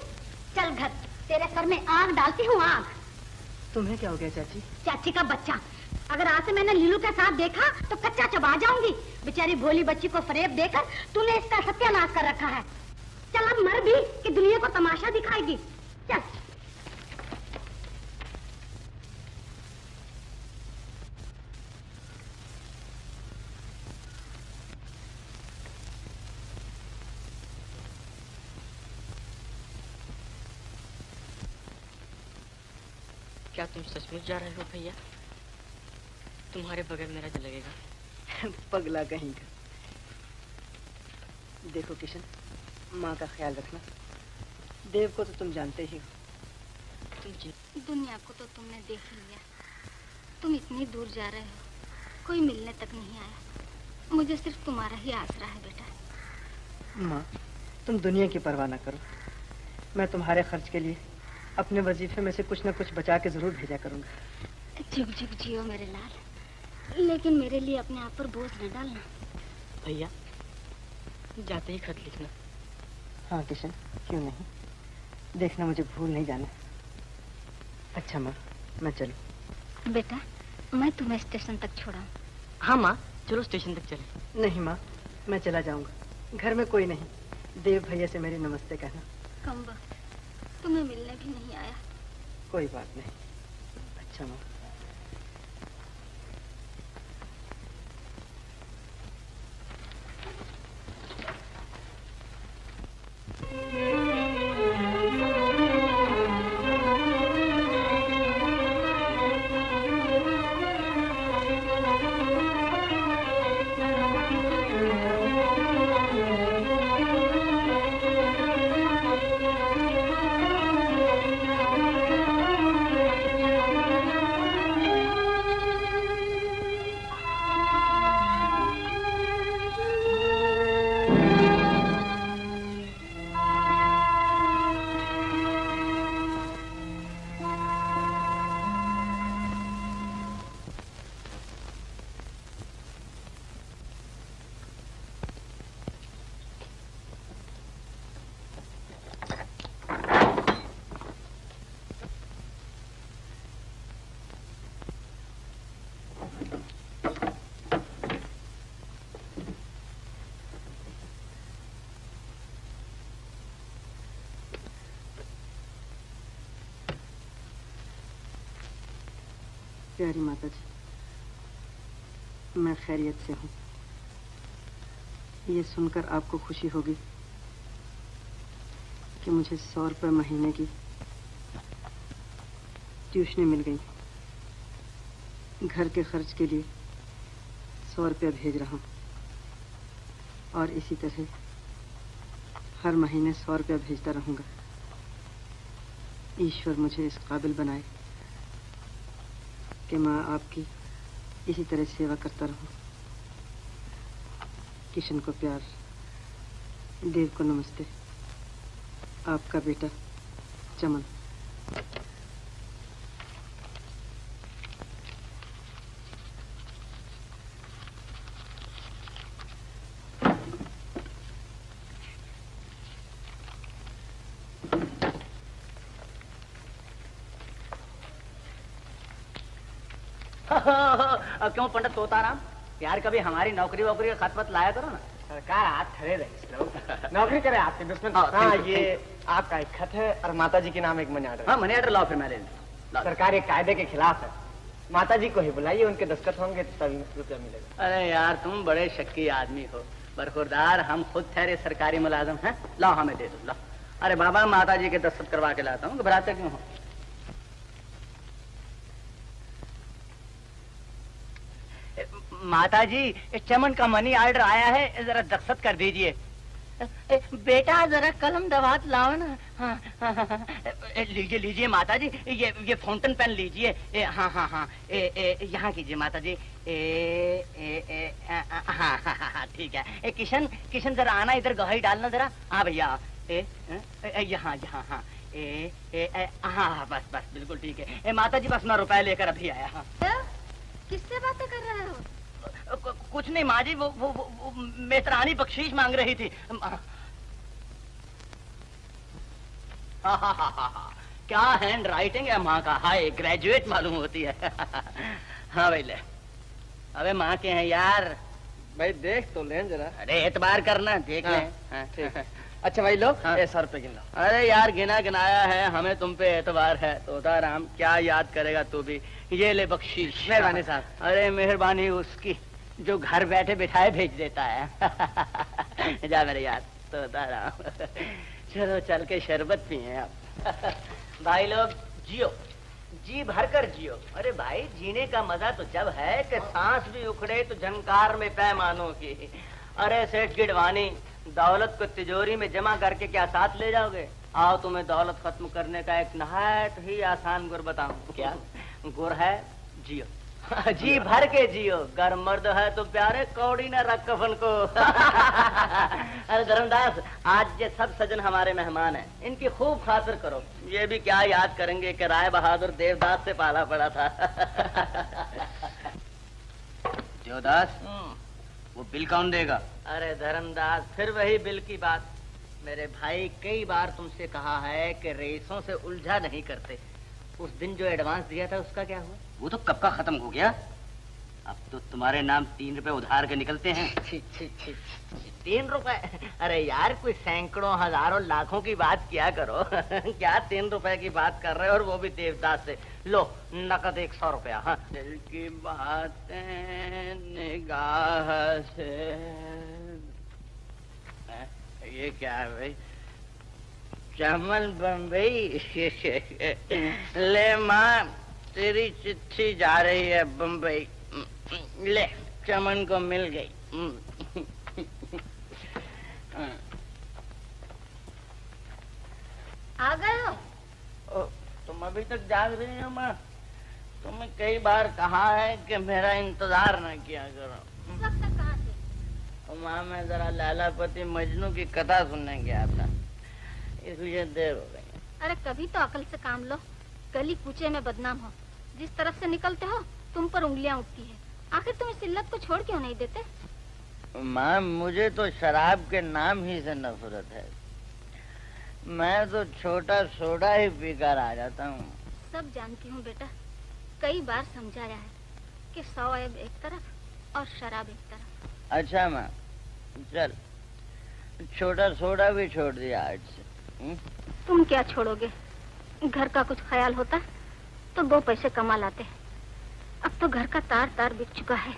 चल घर, तेरे सर में आग डालती हूँ, आग। तुम्हें क्या हो गया चाची? चाची का बच्चा, अगर आज से मैंने लीलू के साथ देखा तो कच्चा चबा जाऊंगी। बेचारी भोली बच्ची को फरेब देकर तूने इसका सत्यानाश कर रखा है। चल अब मर भी कि दुनिया को तमाशा दिखाएगी। चल। क्या तुम सचमुच जा रहे हो भैया? तुम्हारे बगैर मेरा दिल लगेगा? पगला कहीं का। देखो किशन, माँ का ख्याल रखना। देव को तो तुम जानते ही हो। दुनिया को तो तुमने देख ही लिया। तुम इतनी दूर जा रहे हो, कोई मिलने तक नहीं आया। मुझे सिर्फ तुम्हारा ही आसरा है बेटा। माँ, तुम दुनिया की परवाह ना करो। मैं तुम्हारे खर्च के लिए अपने वजीफे में से कुछ न कुछ बचा के जरूर भेजा करूंगा। जुग जुग जियो मेरे लाल, लेकिन मेरे लिए अपने आप पर बोझ न डालना। भैया, जाते ही खत लिखना। हाँ किशन, क्यों नहीं। देखना मुझे भूल नहीं जाना। अच्छा माँ, मैं चलूं? बेटा, मैं तुम्हें स्टेशन तक छोड़ाऊं? हाँ माँ, चलो स्टेशन तक चले। नहीं माँ, मैं चला जाऊंगा। घर में कोई नहीं। देव भैया से मेरी नमस्ते कहना। कम वक्त, तुम्हें मिलने भी नहीं आया। कोई बात नहीं। अच्छा माँ। प्यारी माता जी, मैं खैरियत से हूँ। ये सुनकर आपको खुशी होगी कि मुझे 100 रुपये महीने की ट्यूशनी मिल गई। घर के खर्च के लिए 100 रुपये भेज रहा हूँ और इसी तरह हर महीने 100 रुपये भेजता रहूँगा। ईश्वर मुझे इस काबिल बनाए कि मैं आपकी इसी तरह सेवा करता रहूं। किशन को प्यार, देव को नमस्ते। आपका बेटा चमन। क्यों पंडित तोताराम, यार कभी हमारी नौकरी वोकरी का खत वत लाया करो ना। सरकार आप खड़े रहे, नौकरी करे आपके दुश्मन। हाँ, ये आपका एक खत है और माता जी के नाम एक मनी ऑर्डर। हाँ, मनी ऑर्डर लाओ, फिर मैं ले लूं। सरकार एक कायदे के खिलाफ है। माता जी को ही बुलाइए, उनके दस्तखत होंगे तो तभी रुपया मिलेगा। अरे यार, तुम बड़े शक्की आदमी हो। बरखुरदार, हम खुद ठहरे सरकारी मुलाजम हैं। लाओ, हमें दे दो, लाओ। अरे बाबा, माता जी के दस्तखत करवा के लाता हूँ, घबराते क्यों हो? माता जी, चमन का मनी ऑर्डर आया है, जरा दस्तखत कर दीजिए। बेटा जरा कलम दवात लाओ ना। हाँ, लीजिए लीजिए माता जी, ये फाउंटेन पेन लीजिए। हाँ, यहाँ कीजिए माता जी। हाँ, ठीक है। किशन जरा आना, इधर गवाही डालना जरा। हाँ भैया, यहाँ हाँ। हाँ, बस बिल्कुल ठीक है। माता जी, बस मैं रुपए लेकर अभी आया। हाँ, किससे बातें कर रहे हो? कुछ नहीं माँ जी, वो मेतरानी बख्शीश मांग रही थी। क्या हैंड राइटिंग है माँ का, हाय ग्रेजुएट मालूम होती है। हाँ भाई ले, अबे माँ के हैं यार। भाई देख तो लें जरा। अरे एतबार करना, देख हाँ, लें। ठीक। अच्छा भाई लो, हाँ। 100 रुपए गिन लो। अरे यार गिना गिनाया है, हमें तुम पे एतबार है। तोता राम क्या याद करेगा तू भी, ये ले बख्शीश। मेहरबानी साहब। अरे मेहरबानी उसकी जो घर बैठे बिठाए भेज देता है। जा मेरे यार तोता राम। चलो चल के शरबत पिए आप। भाई लोग जियो, जी भर कर जियो। अरे भाई जीने का मजा तो जब है कि सांस भी उखड़े तो झंकार में पैमानों की। अरे सेठ गिडवानी, दौलत को तिजोरी में जमा करके क्या साथ ले जाओगे? आओ तुम्हें दौलत खत्म करने का एक नहायत ही आसान गुर बताऊं। क्या गुर है? जियो, जी भर के जियो। गर मर्द है तो प्यारे कौड़ी न रख कफन को। अरे धर्मदास, आज ये सब सजन हमारे मेहमान हैं, इनकी खूब खातिर करो। ये भी क्या याद करेंगे कि राय बहादुर देवदास से पाला पड़ा था। देवदास, वो बिल कौन देगा? अरे धर्मदास, फिर वही बिल की बात। मेरे भाई कई बार तुमसे कहा है कि रेसों से उलझा नहीं करते। उस दिन जो एडवांस दिया था उसका क्या हुआ? वो तो कब का खत्म हो गया। अब तो तुम्हारे नाम 3 रुपए उधार के निकलते हैं। 3 रुपए? अरे यार कोई सैकड़ों हजारों लाखों की बात किया करो। क्या 3 रुपए की बात कर रहे हो, और वो भी देवदास से। लो नकद 100 रुपया। हाँ। दिल की बातें निगाह से। ये क्या है भाई? चमन बम्बई। ले माँ, तेरी चिट्ठी जा रही है बम्बई। ले, चमन को मिल गई। आ गए हो? तुम अभी तक जाग रही हो माँ? तुम्हें कई बार कहा है कि मेरा इंतजार न किया करो। सब तक कहाँ थे? माँ मैं जरा लैलापति मजनू की कथा सुनने गया था, इसलिए देर हो गई। अरे कभी तो अकल से काम लो, गली कूचे में बदनाम हो। जिस तरफ से निकलते हो तुम पर उंगलियां उठती है। आखिर तुम इस इल्लत को छोड़ क्यों नहीं देते? माँ मुझे तो शराब के नाम ही से नफरत है। मैं तो छोटा सोडा ही पीकर आ जाता हूँ। सब जानती हूँ बेटा, कई बार समझाया है कि सौएब एक तरफ और शराब एक तरफ। अच्छा माँ, चल छोटा सोडा भी छोड़ दिया आज से। तुम क्या छोड़ोगे? घर का कुछ ख्याल होता तो 2 पैसे कमा लाते। अब तो घर का तार तार बिक चुका है।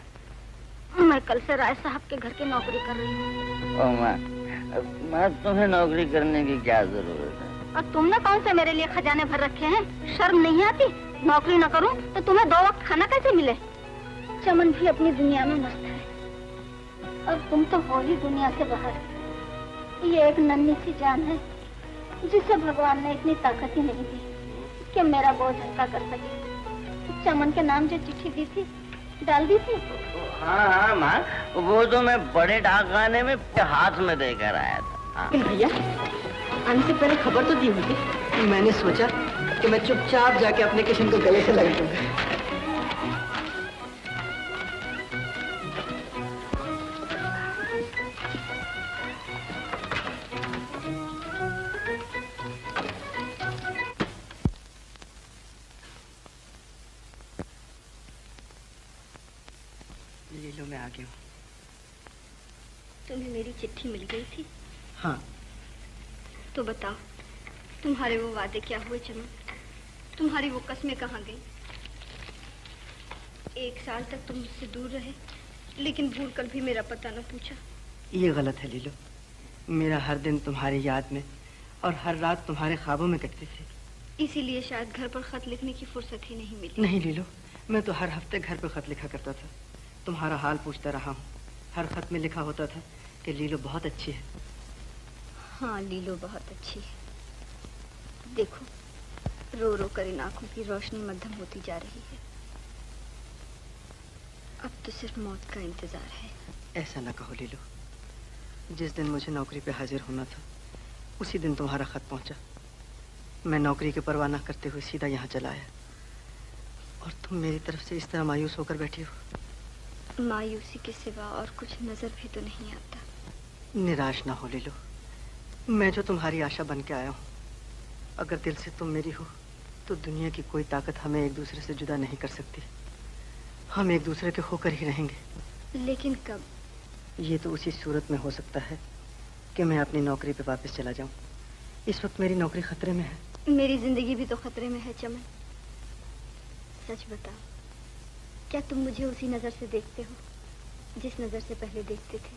मैं कल से राय साहब के घर की नौकरी कर रही हूँ। ओ माँ, तुम्हें नौकरी करने की क्या जरूरत है? और तुमने कौन से मेरे लिए खजाने भर रखे हैं? शर्म नहीं आती? नौकरी न करूं तो तुम्हें 2 वक्त खाना कैसे मिले? चमन भी अपनी दुनिया में मस्त है और तुम तो हो ही दुनिया से बाहर। ये एक नन्ही सी जान है जिसे भगवान ने इतनी ताकत ही नहीं दी कि मेरा बोझ हल्का कर सके। चमन के नाम जो चिट्ठी दी थी, डाल दी थी? हाँ माँ, वो तो मैं बड़े डाकखाने में हाथ में देकर आया था। भैया, आने से पहले खबर तो दी होगी। मैंने सोचा कि मैं चुपचाप जाके अपने किशन को गले से लगा दूंगा। लीलो, मैं आ गया हूँ। तुम्हें मेरी चिट्ठी मिल गई थी? हाँ। तो बताओ, तुम्हारे वो वादे क्या हुए चमन? तुम्हारी वो कस्में कहाँ गई? 1 साल तक तुम मुझसे दूर रहे, लेकिन भूल कर भी मेरा पता न पूछा। ये गलत है लीलो। मेरा हर दिन तुम्हारी याद में और हर रात तुम्हारे ख्वाबों में कटती थी। इसीलिए शायद घर पर खत लिखने की फुर्सत ही नहीं मिली। नहीं लीलो, मैं तो हर हफ्ते घर पर खत लिखा करता था। तुम्हारा हाल पूछता रहा हूँ। हर खत में लिखा होता था कि लीलो बहुत अच्छी है। हाँ, लीलो बहुत अच्छी है। देखो, रो रो कर इन आंखों की रोशनी मध्यम होती जा रही है। अब तो सिर्फ मौत का इंतजार है। ऐसा ना कहो लीलो। जिस दिन मुझे नौकरी पे हाजिर होना था, उसी दिन तुम्हारा खत पहुंचा। मैं नौकरी की परवाह न करते हुए सीधा यहाँ चला आया, और तुम मेरी तरफ से इस तरह मायूस होकर बैठी हो। मायूसी के सिवा और कुछ नजर भी तो नहीं आता। निराश ना हो लीलो, मैं जो तुम्हारी आशा बन के आया हूँ। अगर दिल से तुम मेरी हो तो दुनिया की कोई ताकत हमें एक दूसरे से जुदा नहीं कर सकती। हम एक दूसरे के होकर ही रहेंगे। लेकिन कब? ये तो उसी सूरत में हो सकता है कि मैं अपनी नौकरी पे वापस चला जाऊं। इस वक्त मेरी नौकरी खतरे में है। मेरी जिंदगी भी तो खतरे में है चमन। सच बताओ, क्या तुम मुझे उसी नजर से देखते हो जिस नजर से पहले देखते थे?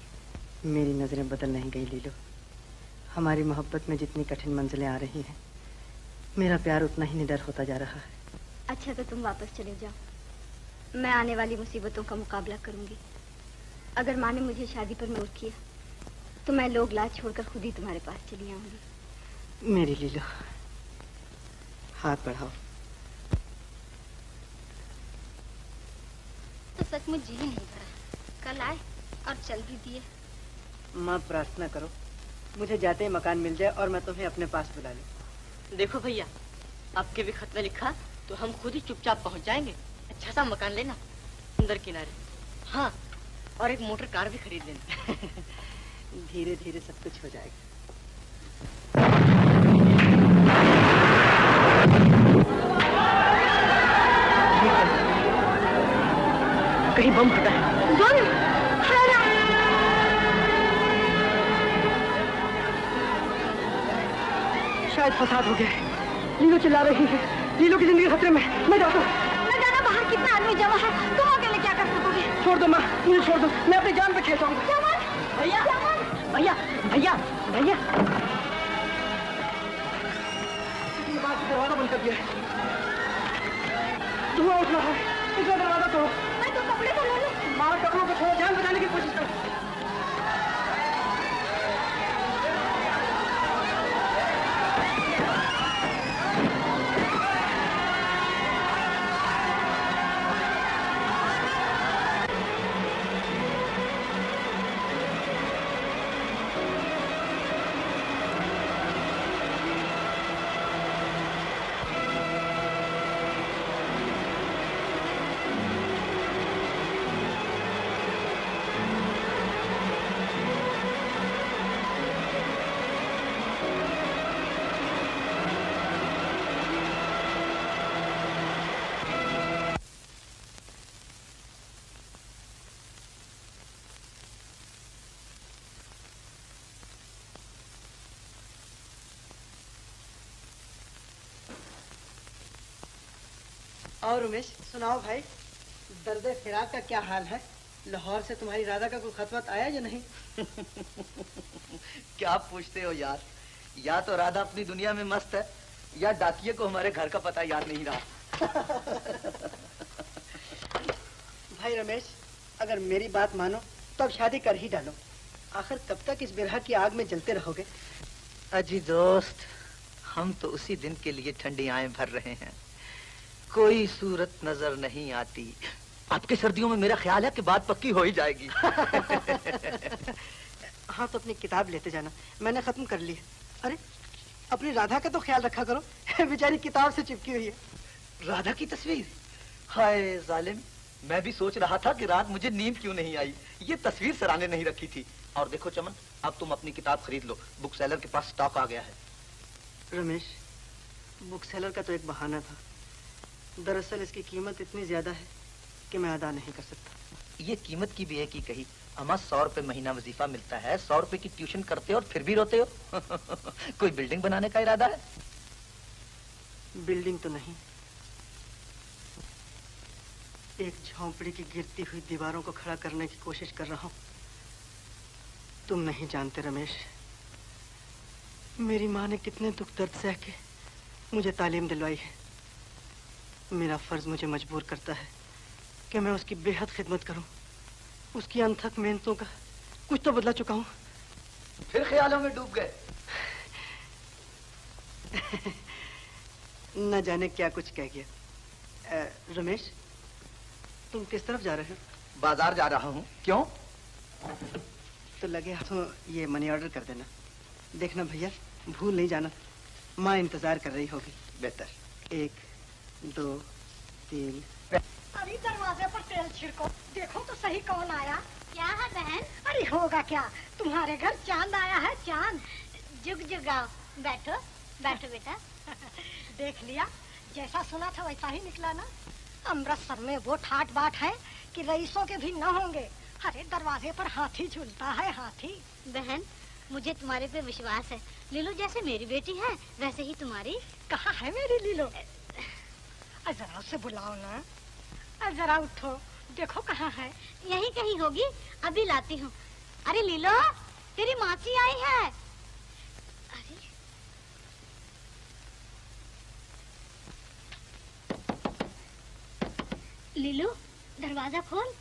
मेरी नजरें बदल नहीं गई लीलो। हमारी मोहब्बत में जितनी कठिन मंजिलें आ रही हैं, मेरा प्यार उतना ही निडर होता जा रहा है। अच्छा तो तुम वापस चले जाओ, मैं आने वाली मुसीबतों का मुकाबला करूंगी। अगर माँ ने मुझे शादी पर मजबूर किया तो मैं लोग लाज छोड़कर खुद ही तुम्हारे पास चली आऊंगी। मेरी लीलो, हाथ बढ़ाओ। तो सचमुच जी ही नहीं भरा। कल आए और चल भी दिए। माँ प्रार्थना करो मुझे जाते ही मकान मिल जाए और मैं तुम्हें अपने पास बुला लूं। देखो भैया, आपके भी खत में लिखा तो हम खुद ही चुपचाप पहुंच जाएंगे। अच्छा सा मकान लेना सुंदर किनारे, हाँ, और एक मोटर कार भी खरीद लेना। धीरे धीरे सब कुछ हो जाएगा। कहीं बम फटा है। शायद फसाद हो गया है। लीलो चिल्ला रही है। लीलो की जिंदगी खतरे में। मैं जाता हूँ। न जाना, बाहर कितना आदमी जमा है, तुम अकेले क्या कर सकोगे? छोड़ दो माँ, मुझे छोड़ दो, मैं अपनी जान पे खेल जाऊंगा। भैया भैया भैया भैया, दरवाजा बंद कर दिया है। धुआं उठ रहा है, इसका दरवाजा तोड़ो। मैं तो कपड़े तो ले लूं। माँ कपड़ों को थोड़ा जान बचाने की कोशिश करो। और उमेश सुनाओ भाई, दर्द फिराक का क्या हाल है? लाहौर से तुम्हारी राधा का कोई खत वत आया या नहीं? क्या पूछते हो यार, या तो राधा अपनी दुनिया में मस्त है या डाकिये को हमारे घर का पता याद नहीं रहा। भाई रमेश, अगर मेरी बात मानो तो अब शादी कर ही डालो। आखिर कब तक इस बिरहा की आग में जलते रहोगे? अजी दोस्त, हम तो उसी दिन के लिए ठंडी आएं भर रहे हैं। कोई सूरत नजर नहीं आती। आपके सर्दियों में मेरा ख्याल है कि बात पक्की हो ही जाएगी। हाँ तो अपनी किताब लेते जाना, मैंने खत्म कर ली है। अरे अपनी राधा का तो ख्याल रखा करो, बेचारी किताब से चिपकी हुई है। राधा की तस्वीर? हाय जालिम, मैं भी सोच रहा था कि रात मुझे नींद क्यों नहीं आई। ये तस्वीर सराहने नहीं रखी थी। और देखो चमन, अब तुम अपनी किताब खरीद लो, बुक सेलर के पास स्टॉक आ गया है। रमेश, बुक सेलर का तो एक बहाना था। दरअसल इसकी कीमत इतनी ज्यादा है कि मैं अदा नहीं कर सकता। ये कीमत की भी है कि कही, अम्मा 100 रुपए महीना वजीफा मिलता है, 100 रुपए की ट्यूशन करते हो और फिर भी रोते हो। कोई बिल्डिंग बनाने का इरादा है? बिल्डिंग तो नहीं, एक झोंपड़ी की गिरती हुई दीवारों को खड़ा करने की कोशिश कर रहा हूं। तुम नहीं जानते रमेश, मेरी माँ ने कितने दुख दर्द सह के मुझे तालीम दिलवाई है। मेरा फर्ज मुझे मजबूर करता है कि मैं उसकी बेहद खिदमत करूं। उसकी अनथक मेहनतों का कुछ तो बदला चुका हूं। फिर ख्यालों में डूब गए। न जाने क्या कुछ कह गया। रमेश, तुम किस तरफ जा रहे हो? बाजार जा रहा हूँ। क्यों? तो लगे हाथों ये मनी ऑर्डर कर देना। देखना भैया, भूल नहीं जाना, माँ इंतजार कर रही होगी। बेहतर। 1 2 3 अरे दरवाजे पर तेल छिड़को, देखो तो सही कौन आया। क्या है बहन? अरे होगा क्या, तुम्हारे घर चांद आया है, चांद। जुग जुगाओ, बैठो बैठो बेटा। देख लिया, जैसा सुना था वैसा ही निकला ना। अमृतसर में वो ठाट बाट है कि रईसों के भी न होंगे। अरे दरवाजे पर हाथी झूलता है, हाथी। बहन, मुझे तुम्हारे पे विश्वास है। लीलो जैसे मेरी बेटी है वैसे ही तुम्हारी। कहाँ है मेरी लीलो? जरा उसे बुलाओ ना, जरा उठो, देखो कहाँ है। यहीं कहीं होगी, अभी लाती हूँ। अरे लीलो, तेरी मासी आई है। अरे लीलो, दरवाजा खोल।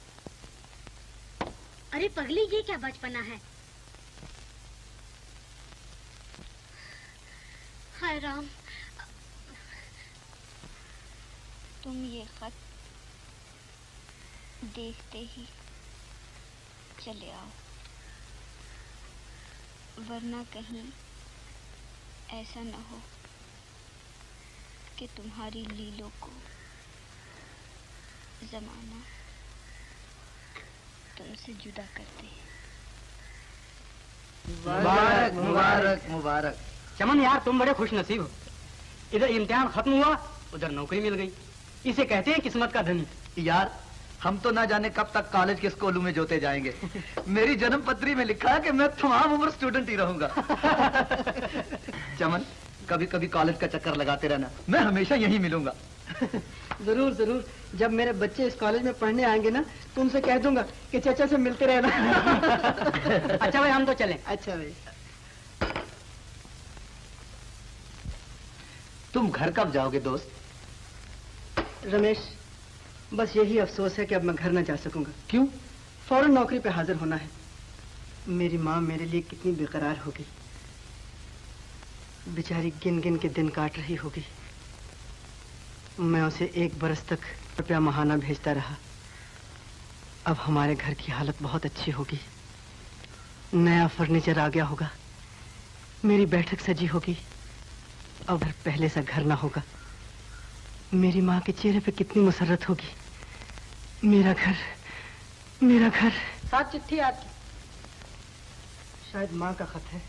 अरे पगली, ये क्या बचपना है। हाय राम, तुम ये खत देखते ही चले आओ, वरना कहीं ऐसा न हो कि तुम्हारी लीलो को जमाना तुमसे जुदा कर दे। मुबारक मुबारक मुबारक। चमन यार, तुम बड़े खुश नसीब हो। इधर इम्तिहान खत्म हुआ, उधर नौकरी मिल गई। इसे कहते हैं किस्मत का धनी। यार, हम तो ना जाने कब तक कॉलेज के स्कूलों में जोते जाएंगे। मेरी जन्म पत्री में लिखा है कि मैं तमाम उम्र स्टूडेंट ही रहूंगा। चमन, कभी कभी कॉलेज का चक्कर लगाते रहना, मैं हमेशा यहीं मिलूंगा। जरूर जरूर, जब मेरे बच्चे इस कॉलेज में पढ़ने आएंगे ना, तो उनसे कह दूंगा कि चाचा से मिलते रहना। अच्छा भाई, हम तो चलें। अच्छा भाई। तुम घर कब जाओगे दोस्त? रमेश, बस यही अफसोस है कि अब मैं घर न जा सकूंगा। क्यों? फौरन नौकरी पे हाजिर होना है। मेरी माँ मेरे लिए कितनी बेकरार होगी, बेचारी गिन गिन के दिन काट रही होगी। मैं उसे 1 बरस तक रुपया महाना भेजता रहा। अब हमारे घर की हालत बहुत अच्छी होगी, नया फर्नीचर आ गया होगा, मेरी बैठक सजी होगी। अब पहले सा घर ना होगा। मेरी माँ के चेहरे पे कितनी मुसर्रत होगी। मेरा घर, मेरा घर। 7 चिट्ठी आती। शायद माँ का खत है।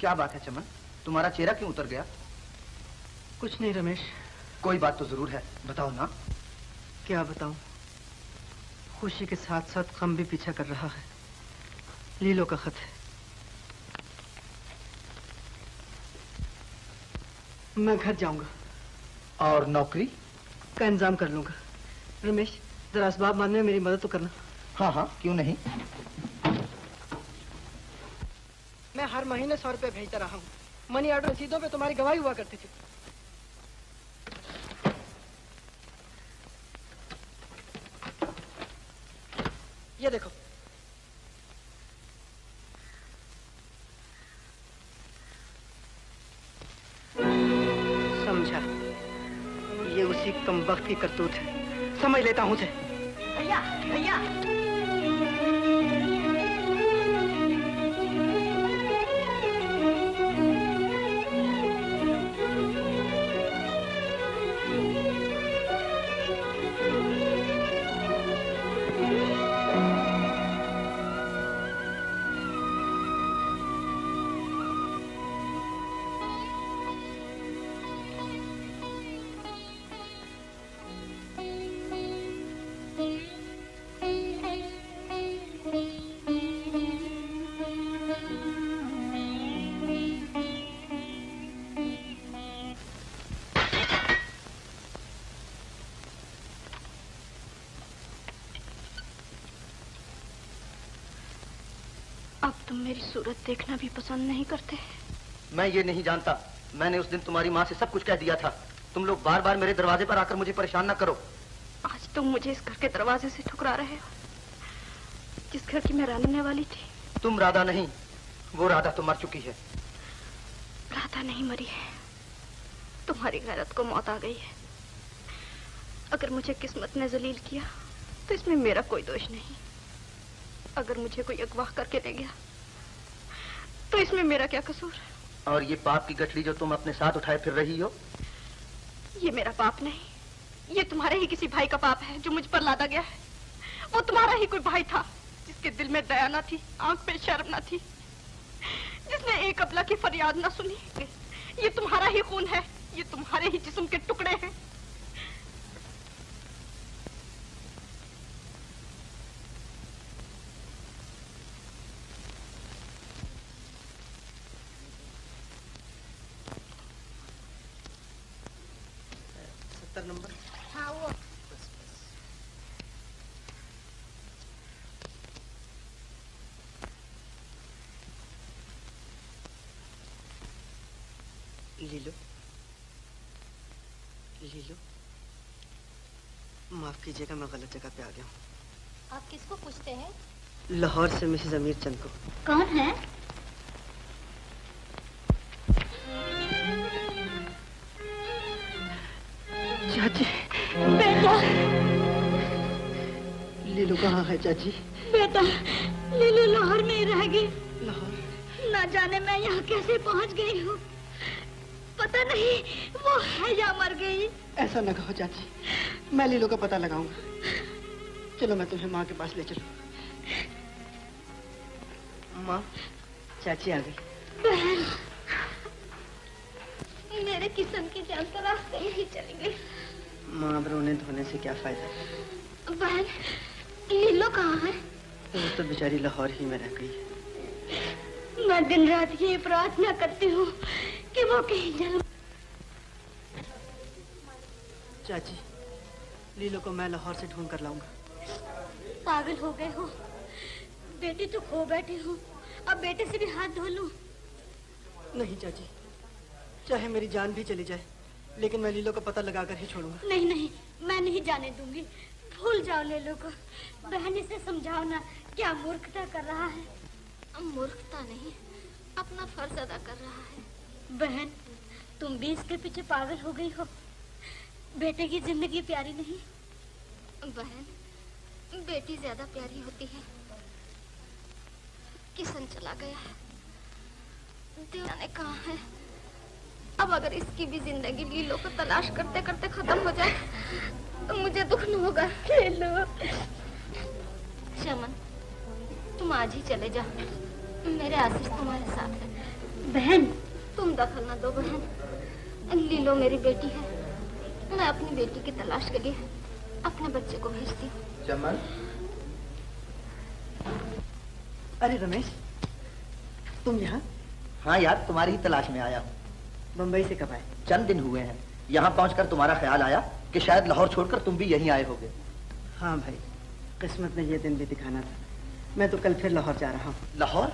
क्या बात है चमन, तुम्हारा चेहरा क्यों उतर गया? कुछ नहीं रमेश। कोई बात तो जरूर है, बताओ ना। क्या बताऊं, खुशी के साथ साथ गम भी पीछा कर रहा है। लीलो का खत है। मैं घर जाऊंगा और नौकरी का इंतजाम कर लूंगा। रमेश, जरा असबाब बांधने में मेरी मदद तो करना। हाँ हाँ, क्यों नहीं। मैं हर महीने 100 रुपए भेजता रहा हूँ। मनी ऑर्डर रसीदों पे तुम्हारी गवाही हुआ करती थी। ये देखो। समझा, ये उसी कमबख्त की करतूत है। समझ लेता हूँ उसे। भैया भैया, अब तुम मेरी सूरत देखना भी पसंद नहीं करते। मैं ये नहीं जानता। मैंने उस दिन तुम्हारी माँ से सब कुछ कह दिया था। तुम लोग बार बार मेरे दरवाजे पर आकर मुझे परेशान ना करो। आज तुम मुझे इस घर के दरवाजे से ठुकरा रहे हो, जिस घर की मैं रहने वाली थी। तुम राधा नहीं, वो राधा तो मर चुकी है। राधा नहीं मरी है, तुम्हारी गैरत को मौत आ गई है। अगर मुझे किस्मत ने जलील किया तो इसमें मेरा कोई दोष नहीं। अगर मुझे कोई अगवा करके ले गया तो इसमें मेरा क्या कसूर? और ये पाप की गठरी जो तुम अपने साथ उठाए फिर रही हो? ये मेरा पाप नहीं, ये तुम्हारे ही किसी भाई का पाप है जो मुझ पर लादा गया है। वो तुम्हारा ही कोई भाई था जिसके दिल में दया न थी, आंख पे शर्म न थी, जिसने एक अबला की फरियाद न सुनी। ये तुम्हारा ही खून है, ये तुम्हारे ही जिस्म के टुकड़े हैं। नंबर। हाँ वो लीलो, लीलो, माफ कीजिएगा, मैं गलत जगह पे आ गया हूँ। आप किसको पूछते हैं? लाहौर से मिसेस अमीर चंद को। कौन है? चाची। बेटा, लीलू कहाँ है चाची? बेटा, लीलू लाहौर में ही रह गई। लाहौर? ना जाने मैं यहाँ कैसे पहुँच गई हूँ, पता नहीं वो है या मर गई। ऐसा न कहो चाची, मैं लीलू का पता लगाऊंगा। चलो मैं तुम्हें माँ के पास ले चलूं। माँ, चाची आ गई। बहन, मेरे किस्म की जान तो रास्ते में ही चली गई। माँ, अब रोने धोने से क्या फायदा? बहन, लीलो कहाँ है? वो तो बेचारी लाहौर ही में रह गई है। मैं दिन रात ये प्रार्थना करती हूँ कि वो कहीं जन्म। चाची, लीलो को मैं लाहौर से ढूंढ कर लाऊंगा। पागल हो गए हो? बेटी तो खो बैठी हूँ, अब बेटे से भी हाथ धो लूं? नहीं चाची, चाहे मेरी जान भी चली जाए, लेकिन मैं लीलो का पता लगाकर ही छोड़ूंगा। नहीं नहीं, मैं नहीं जाने दूंगी। भूल जाओ लीलो को। बहन से समझाओ ना, क्या मूर्खता कर रहा है। मूर्खता नहीं, अपना फर्ज अदा कर रहा है। बहन, तुम भी इसके पीछे पागल हो गई हो। बेटे की जिंदगी प्यारी नहीं? बहन, बेटी ज्यादा प्यारी होती है। किशन चला गया है, जाने कहाँ है। अब अगर इसकी भी जिंदगी लीलो को तलाश करते करते खत्म हो जाए तो मुझे दुख न होगा। लीलो, चमन, तुम आज ही चले जाओ, मेरे आशीष तुम्हारे साथ है। बहन, तुम दखल न दो बहन, लीलो मेरी बेटी है। मैं अपनी बेटी की तलाश के लिए अपने बच्चे को भेजती हूँ। चमन। अरे रमेश, तुम यहाँ? हाँ यार, तुम्हारी ही तलाश में आया हूँ। बम्बई से कब आए? चंद दिन हुए हैं। यहाँ पहुँचकर तुम्हारा ख्याल आया कि शायद लाहौर छोड़कर तुम भी यहीं आए होगे। हाँ भाई, किस्मत ने ये दिन भी दिखाना था। मैं तो कल फिर लाहौर जा रहा हूँ। लाहौर?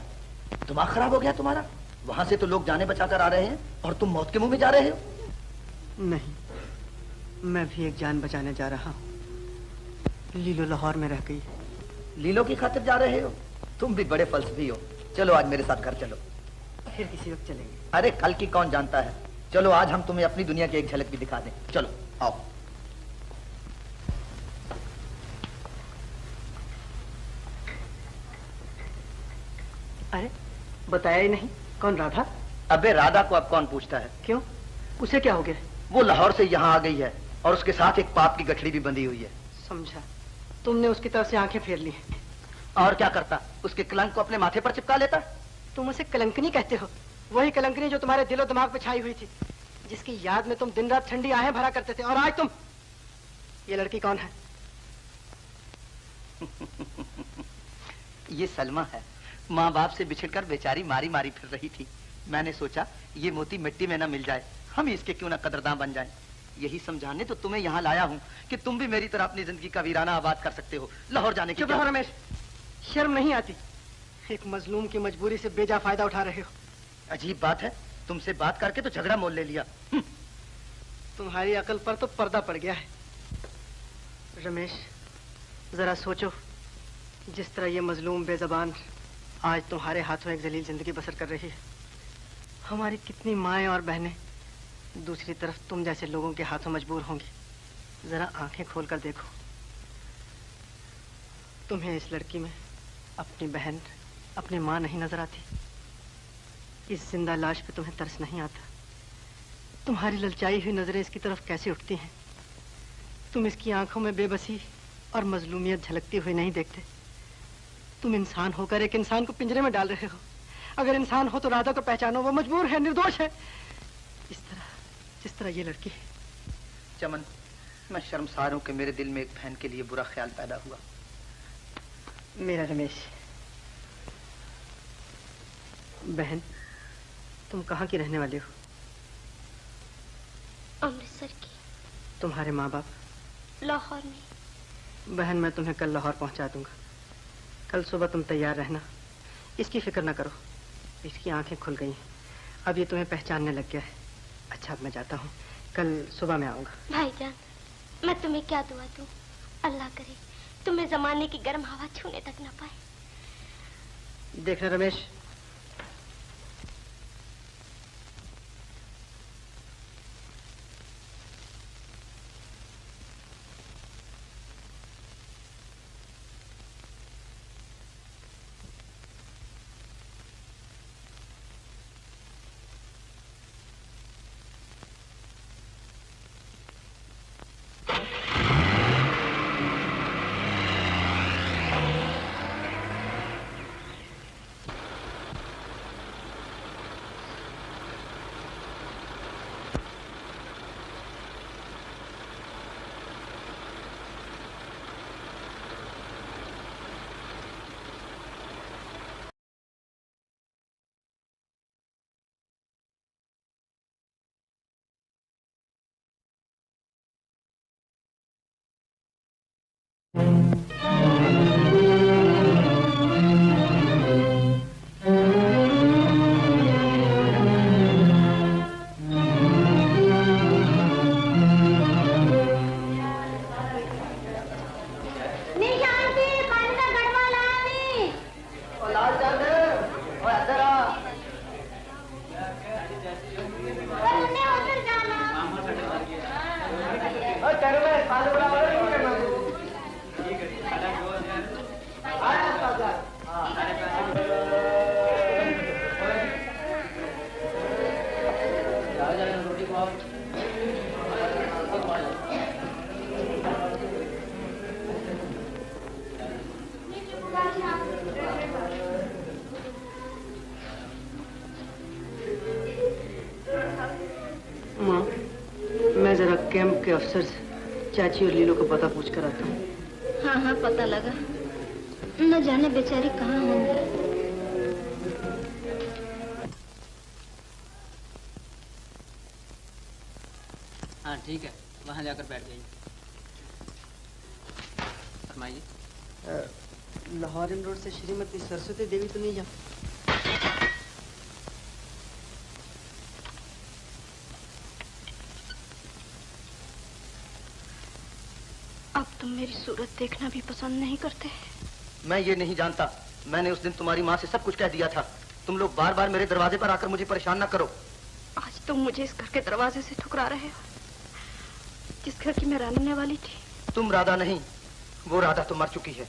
दिमाग खराब हो गया तुम्हारा? वहाँ से तो लोग जाने बचाकर आ रहे हैं और तुम मौत के मुंह में जा रहे हो। नहीं, मैं भी एक जान बचाने जा रहा हूँ। लीलो लाहौर में रह गई। लीलो की खातिर जा रहे हो? तुम भी बड़े फलसफी हो। चलो आज मेरे साथ घर चलो। फिर किसी वक्त चलेंगे। अरे कल की कौन जानता है। चलो आज हम तुम्हें अपनी दुनिया की एक झलक भी दिखा दें। चलो आओ। अरे बताया ही नहीं, कौन राधा? अबे राधा को अब कौन पूछता है? क्यों, उसे क्या हो गया? वो लाहौर से यहाँ आ गई है और उसके साथ एक पाप की गठरी भी बंधी हुई है। समझा, तुमने उसकी तरफ से आंखें फेर ली। और क्या करता, उसके कलंक को अपने माथे पर चिपका लेता। तुम उसे कलंकनी कहते हो? वही कलंकनी जो तुम्हारे दिलो दिमाग पे छाई हुई थी, जिसकी याद में तुम दिन रात ठंडी आहें भरा करते थे। और आज तुम, ये लड़की कौन है? ये सलमा है। माँ बाप से बिछड़कर बेचारी मारी मारी फिर रही थी। मैंने सोचा ये मोती मिट्टी में ना मिल जाए, हम इसके क्यों ना कदरदां बन जाएं। यही समझाने तो तुम्हें यहाँ लाया हूँ कि तुम भी मेरी तरह अपनी जिंदगी का वीराना आबाद कर सकते हो। लाहौर जाने की चुप रहो रमेश, शर्म नहीं आती? एक मजलूम की मजबूरी से बेजा फायदा उठा रहे हो। अजीब बात है, तुमसे बात करके तो झगड़ा मोल ले लिया। तुम्हारी अकल पर तो पर्दा पड़ गया है। रमेश, जरा सोचो, जिस तरह ये मजलूम बेजबान आज तुम्हारे हाथों एक जलील जिंदगी बसर कर रही है, हमारी कितनी माएं और बहनें दूसरी तरफ तुम जैसे लोगों के हाथों मजबूर होंगी। जरा आंखें खोलकर देखो, तुम्हें इस लड़की में अपनी बहन, अपनी माँ नहीं नजर आती? इस जिंदा लाश पे तुम्हें तरस नहीं आता? तुम्हारी ललचाई हुई नजरें इसकी तरफ कैसे उठती हैं? तुम इसकी आंखों में बेबसी और मजलूमियत झलकती हुई नहीं देखते? तुम इंसान होकर एक इंसान को पिंजरे में डाल रहे हो। अगर इंसान हो तो राधा को पहचानो, वो मजबूर है, निर्दोष है, इस तरह जिस तरह ये लड़की है। चमन, मैं शर्मसार हूं कि मेरे दिल में एक बहन के लिए बुरा ख्याल पैदा हुआ। मेरा रमेश, बहन तुम कहाँ की रहने वाली हो? अमृतसर की। तुम्हारे माँ बाप? लाहौर में। बहन मैं तुम्हें कल लाहौर पहुंचा दूंगा। कल सुबह तुम तैयार रहना। इसकी फिक्र ना करो, इसकी आंखें खुल गई हैं, अब ये तुम्हें पहचानने लग गया है। अच्छा अब मैं जाता हूँ, कल सुबह मैं आऊंगा। भाईजान, मैं तुम्हें क्या दुआ दूं? अल्लाह करे तुम्हें जमाने की गर्म हवा छूने तक ना पाए। देखना रमेश, कैंप के अफसर से चाची और लीलो को पता पूछ कर आता हूँ। हाँ हाँ पता लगा, न जाने बेचारी कहाँ होंगी। हाँ ठीक है, वहाँ जाकर बैठ जाइए। फरमाइए। लाहौर रोड से श्रीमती सरस्वती देवी तो नहीं जा? अब तुम मेरी सूरत देखना भी पसंद नहीं करते? मैं ये नहीं जानता। मैंने उस दिन तुम्हारी माँ से सब कुछ कह दिया था। तुम लोग बार बार मेरे दरवाजे पर आकर मुझे परेशान ना करो। आज तुम मुझे इस घर के दरवाजे से ठुकरा रहे हो, जिस घर की मैं रहने वाली थी। तुम राधा नहीं, वो राधा तो मर चुकी है।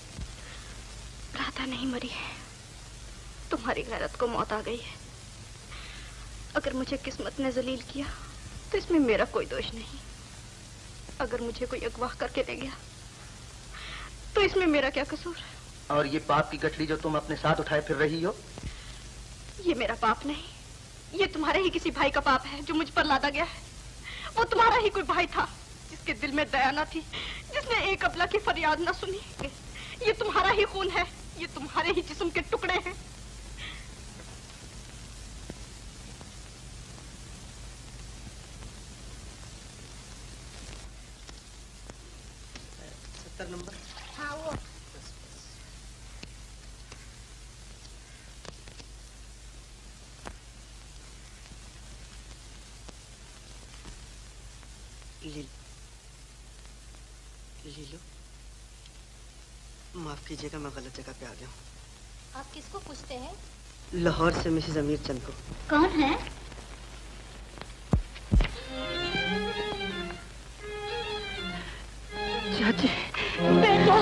राधा नहीं मरी है, तुम्हारी गैरत को मौत आ गई है। अगर मुझे किस्मत ने जलील किया तो इसमें मेरा कोई दोष नहीं। अगर मुझे कोई अगवा करके ले गया तो इसमें मेरा क्या कसूर? और ये पाप की गठरी जो तुम अपने साथ उठाए फिर रही हो, ये मेरा पाप नहीं, ये तुम्हारे ही किसी भाई का पाप है जो मुझ पर लादा गया है। वो तुम्हारा ही कोई भाई था जिसके दिल में दया न थी, जिसने एक अबला की फरियाद न सुनी। ये तुम्हारा ही खून है, ये तुम्हारे ही जिस्म के टुकड़े हैं। नंबर। हाँ वो लीलो, माफ कीजिएगा, मैं गलत जगह पे आ गया हूँ। आप किसको पूछते हैं? लाहौर से मिसेस अमीर चंद को। कौन है? चाची। बेटा।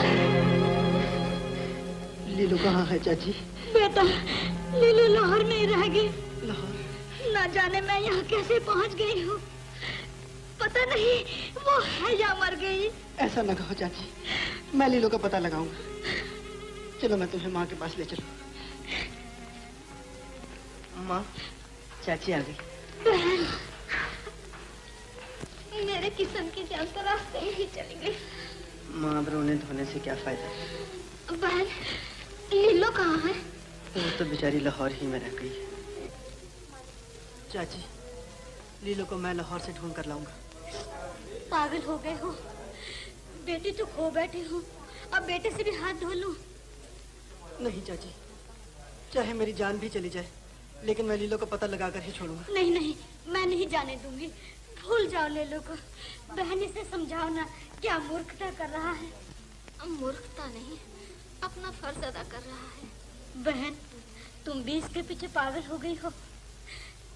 लीलो कहाँ है चाची? बेटा, लीलो लाहौर में ही रह गई। लाहौर। ना जाने मैं यहाँ कैसे पहुँच गई हूँ। पता नहीं वो है या मर गई। ऐसा ना कहो चाची, मैं लीलो का पता लगाऊंगा। चलो मैं तुम्हें माँ के पास ले चलूं। माँ, चाची आ गई। बहन, मेरे किशन की जान तो रास्ते में ही चली गई। माँ, अब रोने धोने से क्या फायदा। बहन, लीलो कहाँ है? वो तो बेचारी लाहौर ही में रह गई है। चाची, लीलो को मैं लाहौर से ढूंढ कर लाऊंगा। पागल हो गए हो? बेटी तो खो बैठी हूँ, अब बेटे से भी हाथ धो लूं? नहीं चाची, चाहे मेरी जान भी चली जाए, लेकिन मैं लीलो का पता लगाकर ही छोड़ूंगा। नहीं नहीं, मैं नहीं जाने दूंगी। भूल जाओ लीलो को। बहन से समझाओ ना, क्या मूर्खता कर रहा है। मूर्खता नहीं, अपना फर्ज अदा कर रहा है। बहन, तुम भी इसके पीछे पागल हो गई हो।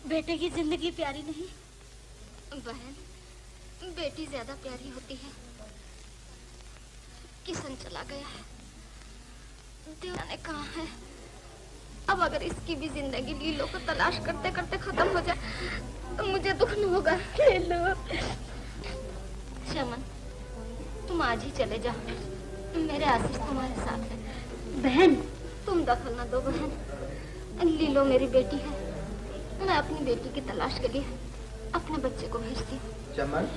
बेटे की जिंदगी प्यारी नहीं? बहन, बेटी ज्यादा प्यारी होती है। किशन चला गया है, देवा ने कहा है। अब अगर इसकी भी जिंदगी लीलो को तलाश करते करते खत्म हो जाए तो मुझे दुख न होगा। लीलो, चमन, तुम आज ही चले जाओ। मेरे आशीष तुम्हारे साथ है। बहन, तुम दखल न दो बहन। लीलो मेरी बेटी है। मैं अपनी बेटी की तलाश के लिए अपने बच्चे को भेजती हूँ। चमन।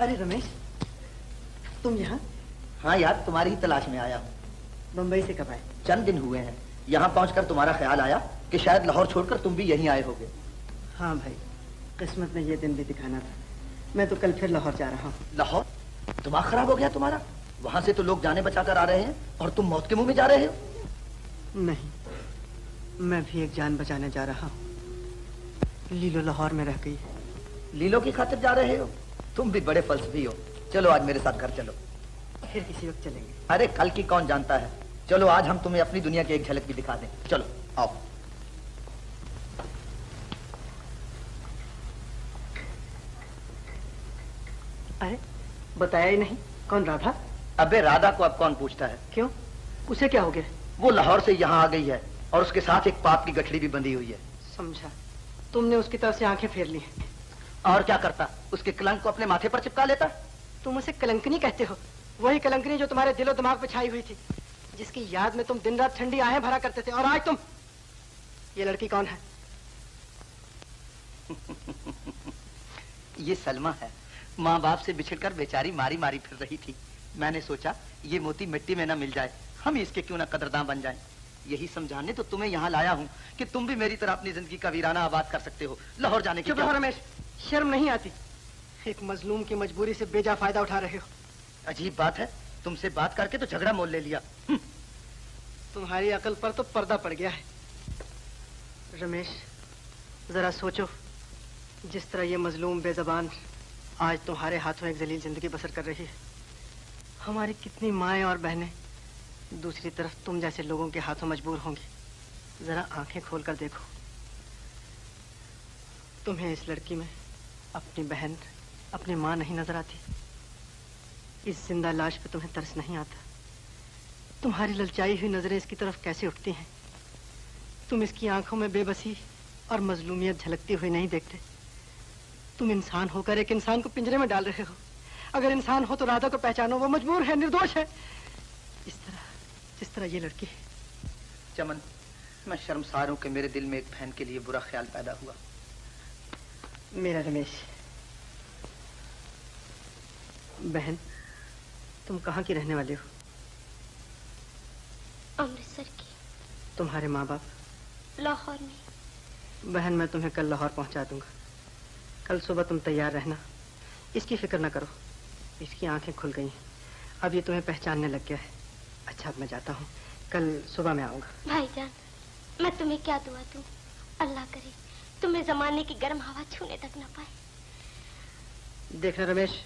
अरे रमेश, तुम यहाँ? हाँ यार, तुम्हारी ही तलाश में आया हूँ। बम्बई से कब आए? चंद दिन हुए हैं। यहाँ पहुंचकर तुम्हारा ख्याल आया कि शायद लाहौर छोड़कर तुम भी यहीं आए होगे। हाँ भाई, किस्मत ने ये दिन भी दिखाना था। मैं तो कल फिर लाहौर जा रहा हूँ। लाहौर? दिमाग खराब हो गया तुम्हारा? वहां से तो लोग जाने बचाकर आ रहे हैं और तुम मौत के मुंह में जा रहे हो। नहीं, मैं भी एक जान बचाने जा रहा हूँ। लीलो लाहौर में रह गई है। लीलो की खातिर जा रहे हो? तुम भी बड़े फलसफी हो। चलो आज मेरे साथ घर चलो। फिर किसी वक्त चलेंगे। अरे कल की कौन जानता है। चलो आज हम तुम्हें अपनी दुनिया की एक झलक भी दिखा दें। चलो आओ। अरे बताया ही नहीं, कौन राधा? अबे राधा को अब कौन पूछता है। क्यों, उसे क्या हो गया? वो लाहौर से यहाँ आ गई है और उसके साथ एक पाप की गठड़ी भी बंधी हुई है। समझा, तुमने उसकी तरफ से आंखें फेर ली हैं। और क्या करता, उसके कलंक को अपने माथे पर चिपका लेता। तुम उसे कलंकनी कहते हो? वही कलंकनी जो तुम्हारे दिलो दिमाग पे छाई हुई थी, जिसकी याद में तुम दिन रात ठंडी आहें भरा करते थे। और आज तुम, ये लड़की कौन है? ये सलमा है। माँ बाप से बिछड़कर बेचारी मारी मारी फिर रही थी। मैंने सोचा ये मोती मिट्टी में ना मिल जाए, हम इसके क्यों ना कदरदां बन जाएं। यही समझाने तो तुम्हें यहाँ लाया हूँ कि तुम भी मेरी तरह अपनी जिंदगी का वीराना आबाद कर सकते हो। लाहौर जाने की चुप रहो रमेश, शर्म नहीं आती? एक मजलूम की मजबूरी से बेजा फायदा उठा रहे हो। अजीब बात है, तुमसे बात करके तो झगड़ा मोल ले लिया। तुम्हारी अकल पर तो पर्दा पड़ गया है। रमेश, जरा सोचो, जिस तरह ये मजलूम बेजबान आज तुम्हारे हाथों एक जलील जिंदगी बसर कर रही है, हमारी कितनी माएं और बहनें दूसरी तरफ तुम जैसे लोगों के हाथों मजबूर होंगी। जरा आंखें खोल कर देखो। तुम्हें इस लड़की में अपनी बहन, अपनी माँ नहीं नजर आती? इस जिंदा लाश पे तुम्हें तरस नहीं आता? तुम्हारी ललचाई हुई नजरें इसकी तरफ कैसे उठती हैं? तुम इसकी आंखों में बेबसी और मजलूमियत झलकती हुई नहीं देखते? तुम इंसान होकर एक इंसान को पिंजरे में डाल रहे हो। अगर इंसान हो तो राधा को पहचानो, वो मजबूर है, निर्दोष है, जिस तरह ये लड़की है। चमन, मैं शर्मसार हूं कि मेरे दिल में एक बहन के लिए बुरा ख्याल पैदा हुआ। मेरा रमेश, बहन तुम कहाँ की रहने वाली हो? अमृतसर की। तुम्हारे माँ बाप? लाहौर में। बहन मैं तुम्हें कल लाहौर पहुंचा दूंगा। कल सुबह तुम तैयार रहना। इसकी फिक्र ना करो, इसकी आंखें खुल गई हैं, अब ये तुम्हें पहचानने लग गया है। अच्छा अब मैं जाता हूँ, कल सुबह मैं आऊंगा। भाईजान, मैं तुम्हें क्या दुआ दूं? अल्लाह करे तुम्हें जमाने की गर्म हवा छूने तक न पाए। देखना रमेश,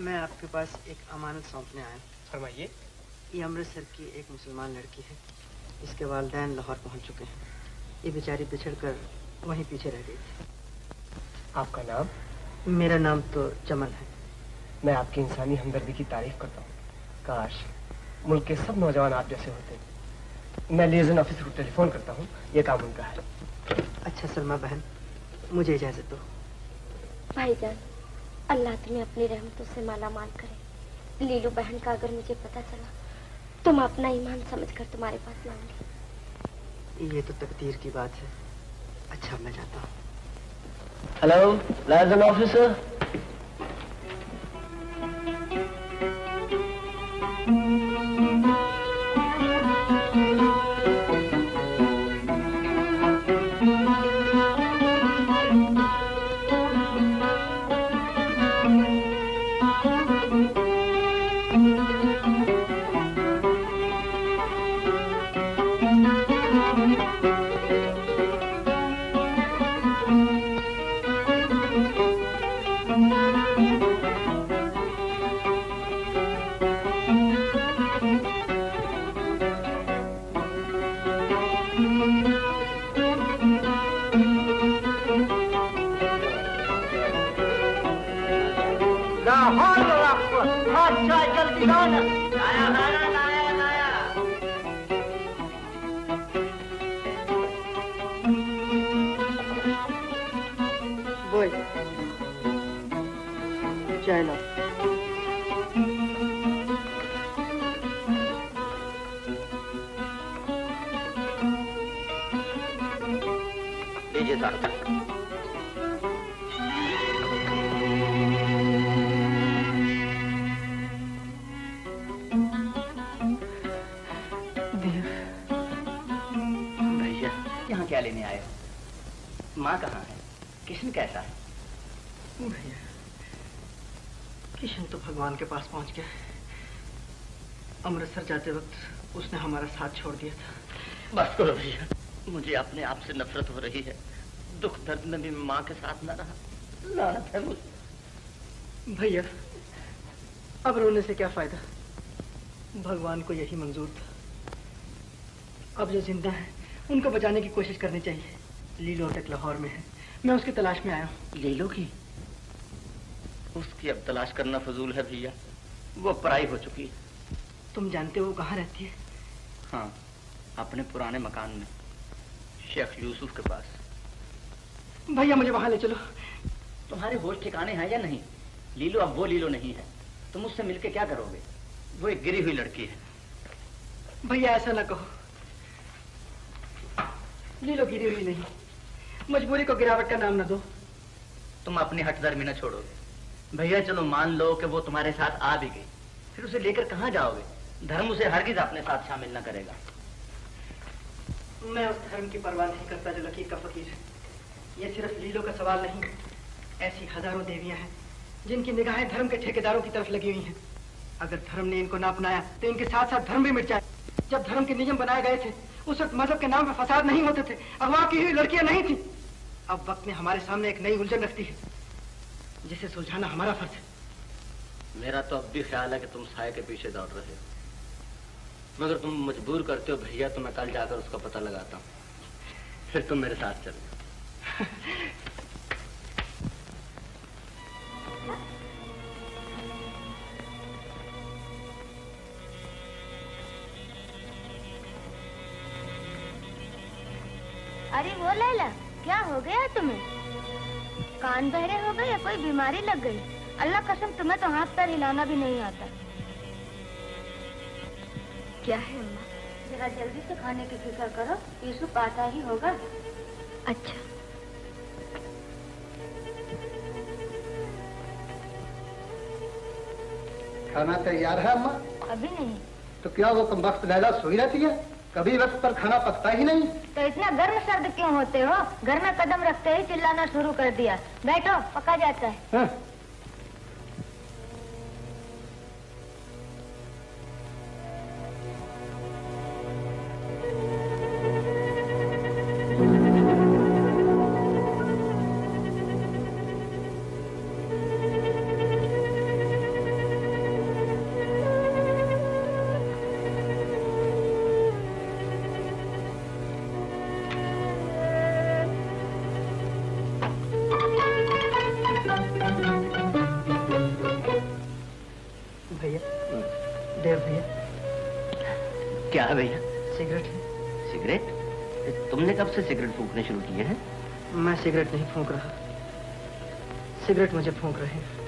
मैं आपके पास एक अमानत सौंपने आया हूँ। फरमाइए। ये अमृतसर की एक मुसलमान लड़की है। इसके वालिदैन लाहौर पहुंच चुके हैं। ये बेचारी बिछड़कर वहीं पीछे रह गई थी। आपका नाम? मेरा नाम तो जमल है। मैं आपकी इंसानी हमदर्दी की तारीफ करता हूँ। काश मुल्क के सब नौजवान आप जैसे होते। मैं लिएजन ऑफिसर को टेलीफोन करता हूँ, ये काम उनका है। अच्छा सलमा बहन, मुझे इजाजत दो। भाईजान, अल्लाह तुम्हें अपनी रहमतों से माला माल करे। लीलू बहन का अगर मुझे पता चला तो मैं अपना ईमान समझकर तुम्हारे पास लाऊंगी। ये तो तकदीर की बात है। अच्छा मैं जाता हूँ। Hello liaison officer. लीजिए साहब। भैया यहाँ क्या लेने आए हो? माँ कहाँ है? किशन कैसा है? भैया किशन तो भगवान के पास पहुंच गया। अमृतसर जाते वक्त उसने हमारा साथ छोड़ दिया था। बस करो भैया, मुझे अपने आप से नफरत हो रही है। दुख दर्द में भी माँ के साथ न रहा। लानत है मुझे। भैया अब रोने से क्या फायदा? भगवान को यही मंजूर था। अब जो जिंदा है उनको बचाने की कोशिश करनी चाहिए। लीलो तक लाहौर में है, मैं उसकी तलाश में आया हूँ। लीलो की? उसकी अब तलाश करना फजूल है भैया, वो पराई हो चुकी है। तुम जानते हो वो कहाँ रहती है? हाँ, अपने पुराने मकान में, शेख यूसुफ के पास। भैया मुझे वहां ले चलो। तुम्हारे होश ठिकाने हैं या नहीं? लीलो अब वो लीलो नहीं है। तुम उससे मिलके क्या करोगे? वो एक गिरी हुई लड़की है। भैया ऐसा ना कहो। लीलो गिरी हुई नहीं, मजबूरी को गिरावट का नाम ना दो। तुम अपनी हठधर्मी न छोड़ोगे। भैया चलो मान लो कि वो तुम्हारे साथ आ भी गई, फिर उसे लेकर कहाँ जाओगे? धर्म उसे हरगिज अपने साथ शामिल न करेगा। मैं उस धर्म की परवाह नहीं करता जो लकीर का फकीर है। ये सिर्फ लीलो का सवाल नहीं, ऐसी हजारों देवियां हैं जिनकी निगाहें धर्म के ठेकेदारों की तरफ लगी हुई हैं। अगर धर्म ने इनको ना अपनाया तो इनके साथ साथ धर्म भी मिट जाए। जब धर्म के नियम बनाए गए थे उस वक्त मजहब के नाम पर फसाद नहीं होते थे, अगवा की हुई लड़कियां नहीं थी। अब वक्त ने हमारे सामने एक नई उलझन रखती है जिसे सुलझाना हमारा फर्ज है। मेरा तो अब भी ख्याल है कि तुम साये के पीछे दौड़ रहे हो, मगर तुम मजबूर करते हो भैया, तो मैं कल जाकर उसका पता लगाता हूँ, फिर तुम मेरे साथ चलो। अरे वो लैला, क्या हो गया तुम्हें? कान बहरे हो गए या कोई बीमारी लग गई? अल्लाह कसम तुम्हें तो हाथ पैर हिलाना भी नहीं आता। क्या है अम्मा? जरा जल्दी से खाने की फिक्र करो, यूसुफ आता ही होगा। अच्छा। खाना तैयार है अम्मा? अभी नहीं। तो क्या वो कमबख्त लैला सोई रहती है? कभी वक्त पर खाना पकता ही नहीं। तो इतना गर्म सर्द क्यों होते हो? घर में कदम रखते ही चिल्लाना शुरू कर दिया। बैठो, पका जाता है। हाँ। क्या है भैया? सिगरेट है। सिगरेट? तुमने कब से सिगरेट फूंकने शुरू किए हैं? मैं सिगरेट नहीं फूंक रहा, सिगरेट मुझे फूंक रहे हैं।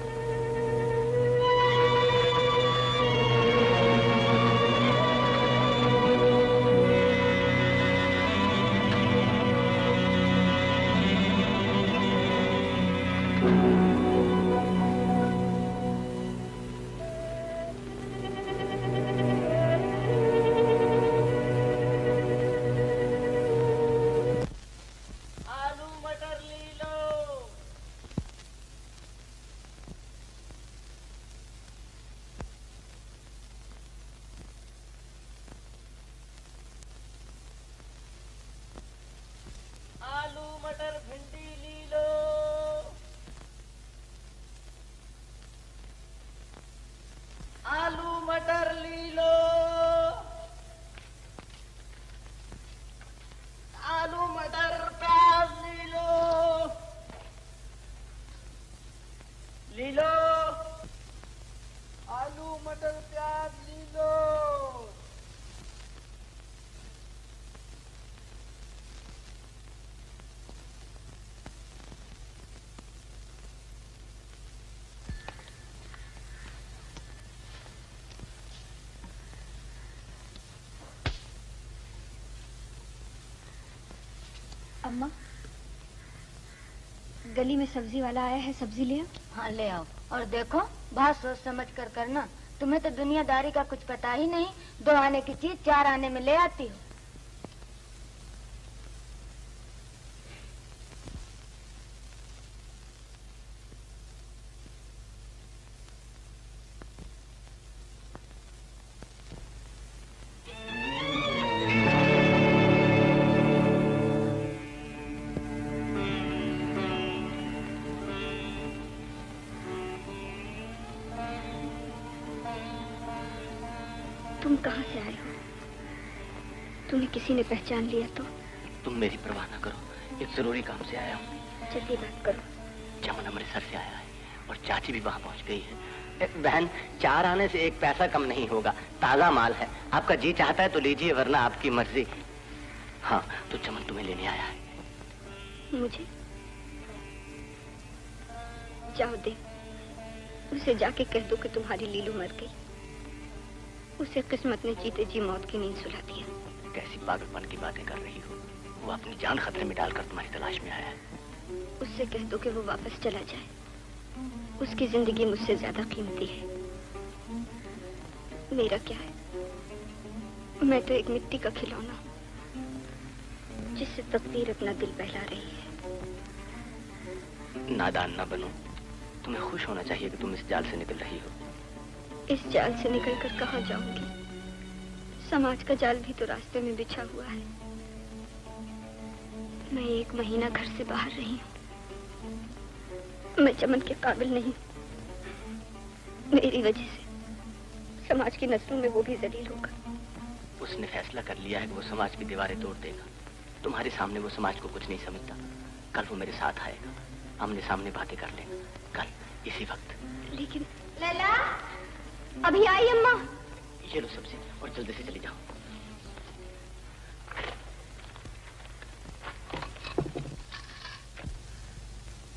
अम्मा, गली में सब्जी वाला आया है, सब्जी ले आओ। हाँ ले आओ। और देखो बात सोच समझ कर करना, तुम्हें तो दुनियादारी का कुछ पता ही नहीं। 2 आने की चीज 4 आने में ले आती हो। तुम कहाँ से आए हो? तुम्हें किसी ने पहचान लिया तो? तुम मेरी परवाह ना करो, एक जरूरी काम से आया हूँ। जल्दी बात करो। चमन अमृतसर से आया है और चाची भी वहाँ पहुँच गई है। बहन, 4 आने से 1 पैसा कम नहीं होगा, ताजा माल है। आपका जी चाहता है तो लीजिए, वरना आपकी मर्जी। हाँ, तो चमन तुम्हें लेने आया है। मुझे? जाओ दे, उसे जाके कह दो कि तुम्हारी लीलू मर गई। उसे किस्मत ने जीते जी मौत की नींद सुला दिया। कैसी पागलपन की बातें कर रही हो? वो अपनी जान खतरे में डालकर तुम्हारी तलाश में आया है। उससे कह दो कि वो वापस चला जाए। उसकी जिंदगी मुझसे ज्यादा कीमती है। मेरा क्या है? मैं तो एक मिट्टी का खिलौना, जिससे तकदीर अपना दिल बहला रही है। नादान ना बनो, तुम्हें खुश होना चाहिए कि तुम इस जाल से निकल रही हो। इस जाल से निकलकर कहाँ जाऊंगी? समाज का जाल भी तो रास्ते में बिछा हुआ है। मैं 1 महीना घर से बाहर रही हूँ। मैं चमन के काबिल नहीं। मेरी वजह से समाज की नजरों में वो भी जलील होगा। उसने फैसला कर लिया है कि वो समाज की दीवारें तोड़ देगा। तुम्हारे सामने वो समाज को कुछ नहीं समझता। कल वो मेरे साथ आएगा, आमने सामने बातें कर लेगा, कल इसी वक्त। लेकिन लैला, अभी आई अम्मा। ये लो सब्जी और जल्दी से चली जाओ।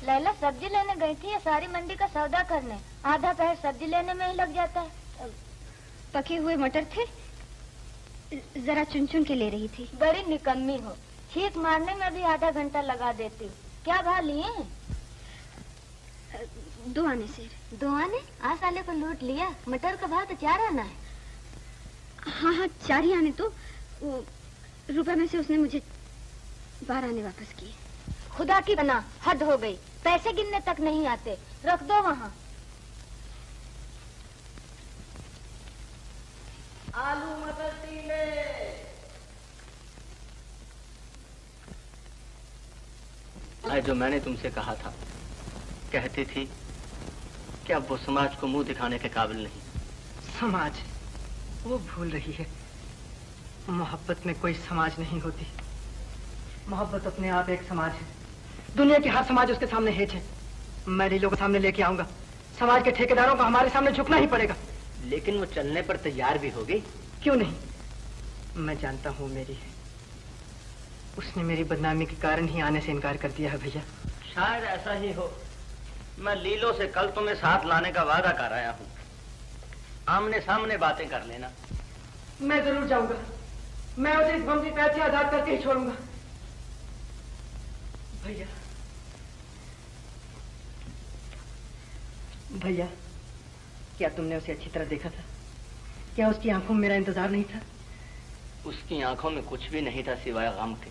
लैला सब्जी लेने गई थी या सारी मंडी का सौदा करने? आधा पहर सब्जी लेने में ही लग जाता है। पके हुए मटर थे, जरा चुन चुन के ले रही थी। बड़ी निकम्मी हो, छींक मारने में भी आधा घंटा लगा देती हूँ। क्या भाव लिए हैं? 2 आने से। 2 आने? आज साले को लूट लिया। मटर का भाव तो 4 आना है। हाँ, 4 ही आने। तो वो रुपए में से उसने मुझे 12 आने वापस किए। खुदा की बना, हद हो गई। पैसे गिनने तक नहीं आते। रख दो वहाँ। आलू मटर टीले। आज जो मैंने तुमसे कहा था, कहती थी कि अब वो समाज को मुंह दिखाने के काबिल नहीं। समाज? वो भूल रही है, मोहब्बत में कोई समाज नहीं होती। मोहब्बत अपने आप एक समाज है। दुनिया के हर समाज उसके सामने हेच है। मैं लीलो को सामने लेके आऊंगा। समाज के ठेकेदारों को हमारे सामने झुकना ही पड़ेगा। लेकिन वो चलने पर तैयार भी होगी। क्यों नहीं? मैं जानता हूँ मेरी है। उसने मेरी बदनामी के कारण ही आने से इनकार कर दिया है भैया। शायद ऐसा ही हो। मैं लीलो से कल तुम्हें साथ लाने का वादा कर आया हूँ। आमने सामने बातें कर लेना। मैं जरूर जाऊंगा। मैं उसे इस बम की कैद से आजाद करके ही छोड़ूंगा। भैया, भैया, क्या तुमने उसे अच्छी तरह देखा था? क्या उसकी आंखों में मेरा इंतजार नहीं था? उसकी आंखों में कुछ भी नहीं था सिवाय गम के।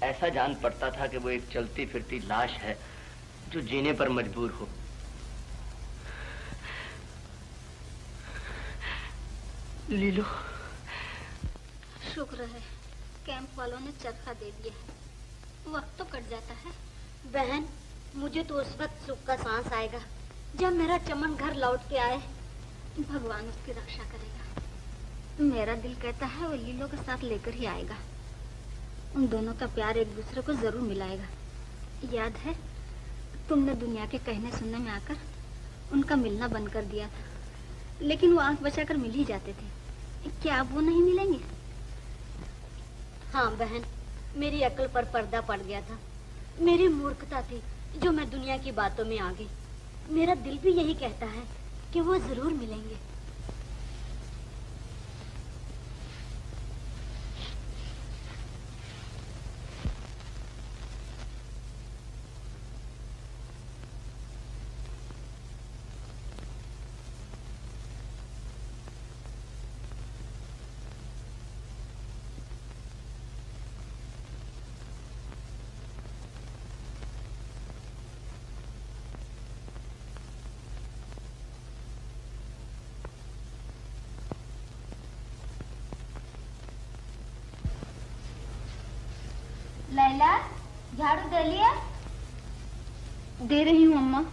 ऐसा जान पड़ता था कि वो एक चलती फिरती लाश है जो जीने पर मजबूर हो। लीलो, शुक्र है कैंप वालों ने चरखा दे दिया है। वक्त तो कट जाता है। बहन, मुझे तो उस वक्त सुख का सांस आएगा जब मेरा चमन घर लौट के आए। भगवान उसकी रक्षा करेगा। मेरा दिल कहता है वो लीलो के साथ लेकर ही आएगा। उन दोनों का प्यार एक दूसरे को जरूर मिलाएगा। याद है तुमने दुनिया के कहने सुनने में आकर उनका मिलना बंद कर दिया था, लेकिन वो आंख बचाकर मिल ही जाते थे। क्या अब वो नहीं मिलेंगे? हाँ बहन, मेरी अक्ल पर पर्दा पड़ गया था। मेरी मूर्खता थी जो मैं दुनिया की बातों में आ गई। मेरा दिल भी यही कहता है कि वो जरूर मिलेंगे। लैला, झाड़ू दे लिया? दे रही हूँ अम्मा।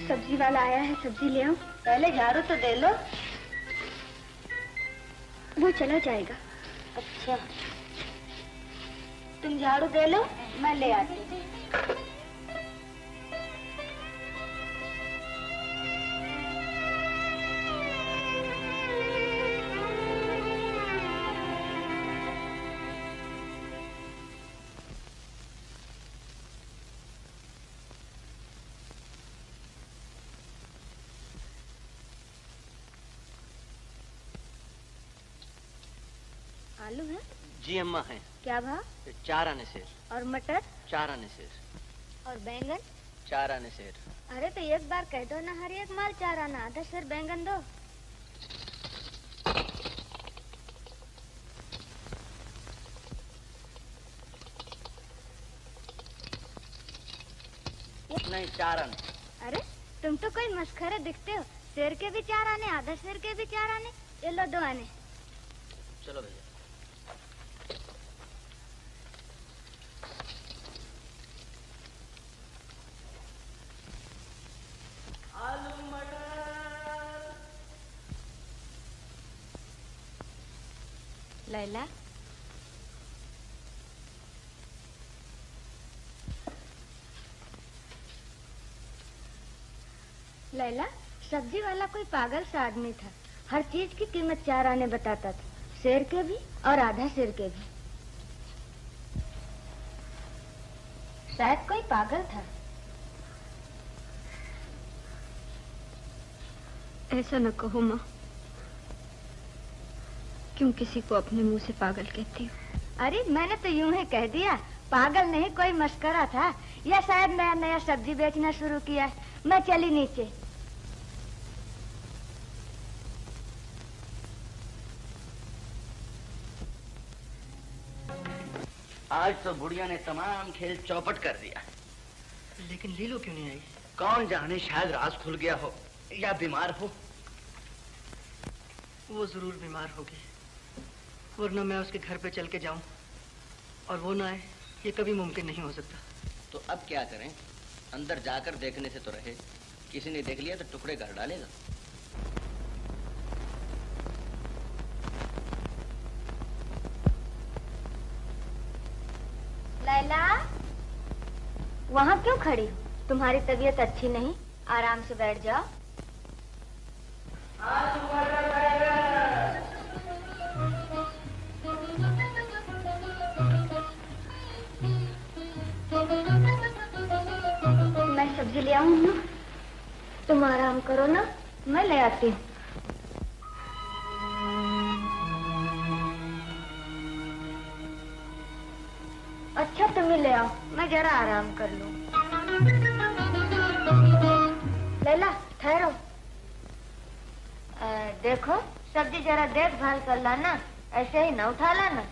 सब्जी वाला आया है, सब्जी ले आओ। पहले झाड़ू तो दे लो। वो चला जाएगा। अच्छा, तुम झाड़ू दे लो, मैं ले आती हूँ। आलू है? जी अम्मा है। क्या भाव? 4 आने से। और मटर? 4 आने से। और बैंगन? 4 आने से। अरे तो एक बार कह दो ना, हर एक माल 4 आना। आधा सेर बैंगन दो। नहीं, 4 आने। अरे तुम तो कोई मस्खरे दिखते हो। सेर के भी 4 आने, आधा सेर के भी 4 आने। ये लो 2 आने। चलो भैया। आलू मटर। लैला, लैला, सब्जी वाला कोई पागल सा आदमी था। हर चीज की कीमत 4 आने बताता था, सेर के भी और आधा सेर के भी। शायद कोई पागल था। ऐसा न कहो माँ। क्यों किसी को अपने मुंह से पागल कहती हो? अरे मैंने तो यूं ही कह दिया। पागल नहीं, कोई मस्करा था। या शायद नया नया सब्जी बेचना शुरू किया है। मैं चली नीचे। आज तो बुढ़िया ने तमाम खेल चौपट कर दिया। लेकिन लीलो क्यों नहीं आई? कौन जाने, शायद राज खुल गया हो या बीमार हो। वो जरूर बीमार होगी, वरना मैं उसके घर पे चल के जाऊं और वो ना आए, ये कभी मुमकिन नहीं हो सकता। तो अब क्या करें? अंदर जाकर देखने से तो रहे, किसी ने देख लिया तो टुकड़े कर डालेगा। लैला, वहाँ क्यों खड़ी हो? तुम्हारी तबीयत अच्छी नहीं, आराम से बैठ जाओ। मैं सब्जी ले आऊं ना? तुम आराम करो ना, मैं ले आती हूँ। अच्छा तुम ही ले आओ, मैं जरा आराम कर लूं। लैला ठहरो। देखो सब्जी जरा देखभाल कर लाना, ऐसे ही ना उठा लाना।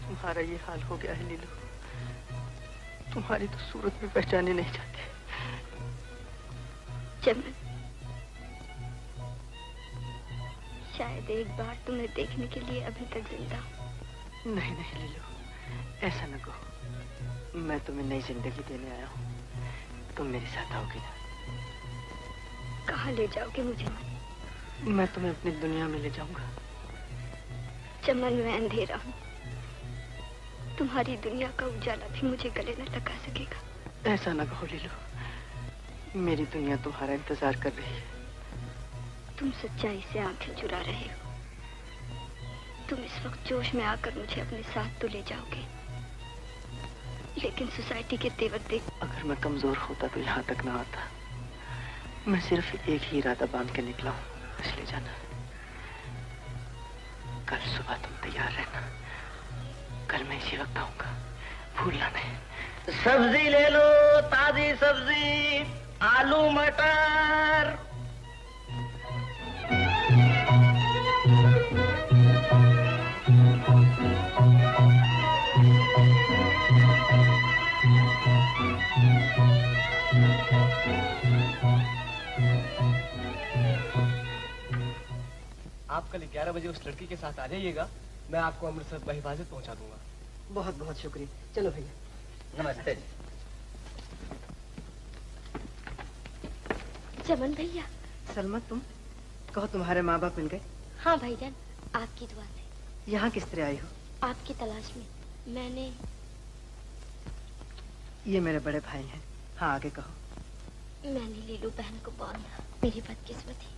तुम्हारा ये हाल हो गया है लीलो, तुम्हारी तो सूरत में पहचाने नहीं जाती। चमन, शायद एक बार तुम्हें देखने के लिए अभी तक जिंदा। नहीं नहीं लीलो, ऐसा न कहो। मैं तुम्हें नई जिंदगी देने आया हूँ, तुम मेरे साथ आओगी ना? कहाँ ले जाओगे मुझे? मैं तुम्हें अपनी दुनिया में ले जाऊंगा। चमन, मैं अंधेरा हूँ, तुम्हारी दुनिया का उजाला भी मुझे गले न लगा सकेगा। ऐसा न कहो लीलो, मेरी दुनिया तुम्हारा इंतजार कर रही है। तुम सच्चाई से आंखें चुरा रहे हो। तुम इस वक्त जोश में आकर मुझे अपने साथ तो ले जाओगे, लेकिन सोसाइटी के तेवर देख। अगर मैं कमजोर होता तो यहाँ तक ना आता। मैं सिर्फ एक ही इरादा बांध के निकला हूँ, बस ले जाना। कल सुबह तुम तैयार रहना, कल मैं इसी वक्त आऊंगा, भूलना नहीं। सब्जी ले लो, ताजी सब्जी, आलू मटर। आप कल 11 बजे उस लड़की के साथ आ जाइएगा, मैं आपको अमृतसर बहिबाजत पहुंचा दूंगा। बहुत बहुत शुक्रिया। चलो भैया। नमस्ते। चमन भैया। सलमा, तुम कहो, तुम्हारे माँ बाप मिल गए? हाँ भाईजान, आपकी दुआ से। यहाँ किस तरह आई हो? आपकी तलाश में। मैंने ये मेरे बड़े भाई हैं। हाँ, आगे कहो। मैंने लीलू बहन को बांधा। मेरी बदकिस्मती,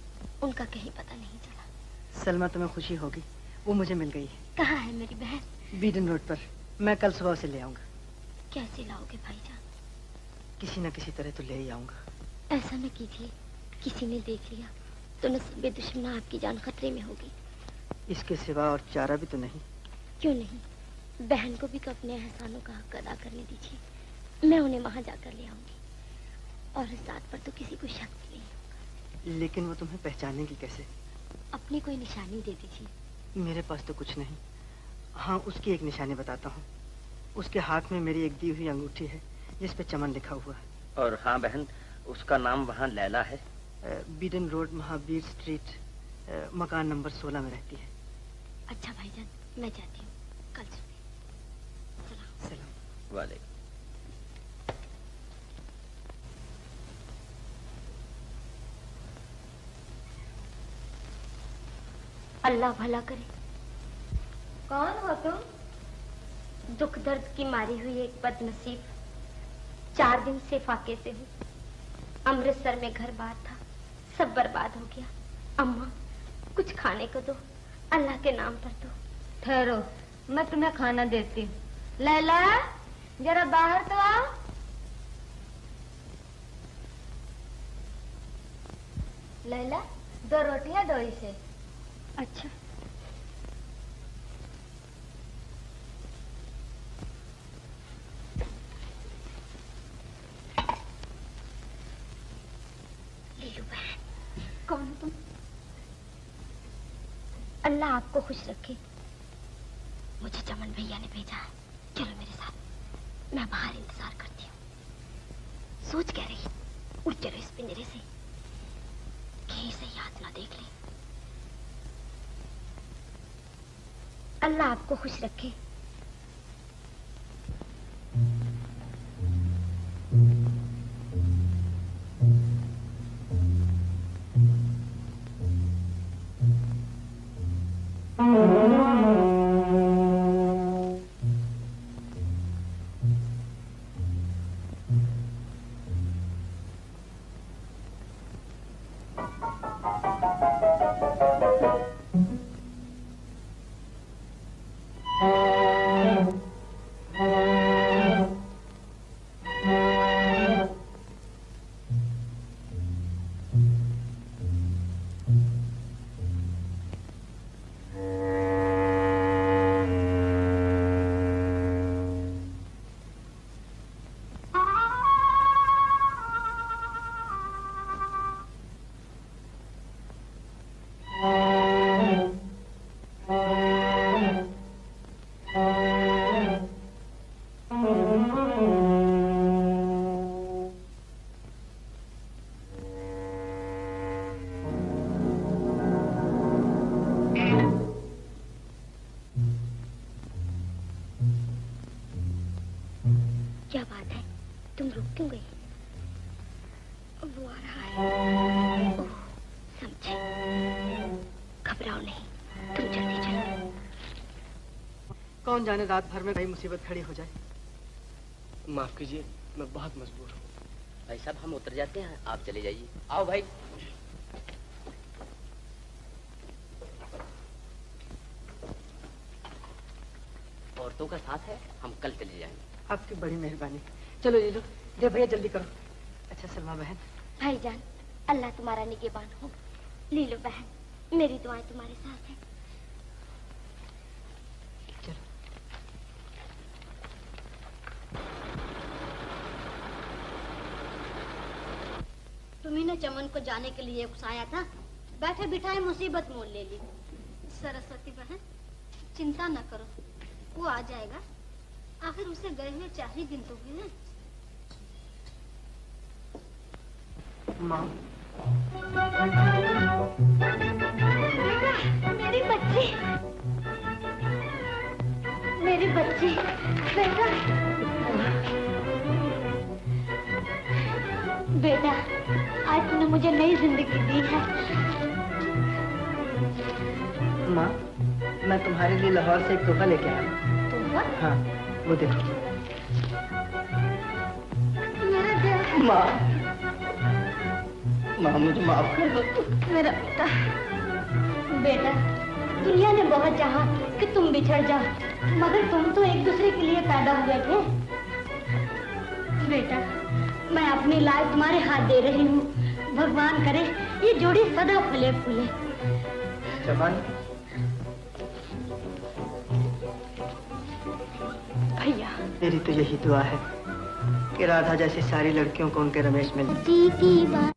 उनका कहीं पता नहीं चला। सलमा, तुम्हें खुशी होगी, वो मुझे मिल गई है। कहाँ है मेरी बहन? बीडन रोड पर। मैं कल सुबह उसे ले आऊंगा। कैसे लाओगे भाईजान? किसी न किसी तरह तो ले ही आऊंगा। ऐसा न कीजिए, किसी ने देख लिया तो नसीबे दुश्मन आपकी जान खतरे में होगी। इसके सिवा और चारा भी तो नहीं। क्यों नहीं, बहन को भी तो अपने एहसानों का हक अदा करने दीजिए। मैं उन्हें वहां जाकर ले आऊंगी, और इस बात पर तो किसी को शक भी नहीं होगा। लेकिन वो तुम्हें पहचानेगी कैसे? अपनी कोई निशानी दे दीजिए। मेरे पास तो कुछ नहीं। हाँ, उसकी एक निशानी बताता हूँ। उसके हाथ में मेरी एक दी हुई अंगूठी है, जिस पे चमन लिखा हुआ है। और हाँ बहन, उसका नाम वहाँ लैला है। बीडन रोड, महावीर स्ट्रीट, मकान नंबर 16 में रहती है। अच्छा भाईजान, मैं जाती हूँ, कल सुबह। सलाम। वालेकुम। अल्लाह भला करे। कौन हो तुम? दुख दर्द की मारी हुई एक बदनसीब, 4 दिन से फाके से हूँ। अमृतसर में घर बार था, सब बर्बाद हो गया। अम्मा कुछ खाने को दो, अल्लाह के नाम पर दो। ठहरो, मैं तुम्हें खाना देती हूँ। लैला, जरा बाहर तो आओ। लैला, 2 रोटियां दो इसे। अच्छा। लीलू बहन, कौन हो तुम? अल्लाह आपको खुश रखे। मुझे चमन भैया ने भेजा है, चलो मेरे साथ, मैं बाहर इंतजार करती हूँ। सोच कह रही, उठ चलो इस पिंजरे से, कहीं से याद ना देख ले। अल्लाह आपको खुश रखे। क्या बात है, तुम रुक क्यों गई? वो आ रहा है। ओह, समझे। घबराओ नहीं, तुम जल्दी चलो। कौन जाने रात भर में कई मुसीबत खड़ी हो जाए। माफ कीजिए, मैं बहुत मजबूर हूँ। भाई साहब हम उतर जाते हैं, आप चले जाइए। आओ भाई। औरतों का साथ है, हम कल चले जाएंगे। आपकी बड़ी मेहरबानी। चलो लीलू, दे भैया जल्दी करो। अच्छा सलमा बहन। भाईजान, अल्लाह तुम्हारा निगहबान हो। लीलू बहन, मेरी दुआएं तुम्हारे साथ हैं। चलो। तुम्ही ने चमन को जाने के लिए उकसाया था, बैठे बिठाए मुसीबत मोल ले ली। सरस्वती बहन, चिंता न करो, वो आ जाएगा। आखिर उसे गए हुए 4 ही दिन तो हुए हैं। माँ, मेरी बच्ची, मेरी बच्ची, बेटा, बेटा, आज तूने मुझे नई जिंदगी दी है। माँ, मैं तुम्हारे लिए लाहौर से एक तोहफा लेके आया हूँ। तोहफा? हाँ, वो देखो। मेरा दिल। माँ, माँ मुझे माफ कर दो। मेरा बेटा, बेटा, दुनिया ने बहुत चाहा कि तुम बिछड़ जाओ, मगर तुम तो एक दूसरे के लिए पैदा हुए थे। बेटा, मैं अपनी लाज तुम्हारे हाथ दे रही हूँ। भगवान करे ये जोड़ी सदा फले फूले। चमन, भैया, मेरी तो यही दुआ है कि राधा जैसी सारी लड़कियों को उनके रमेश मिले। जी की बात।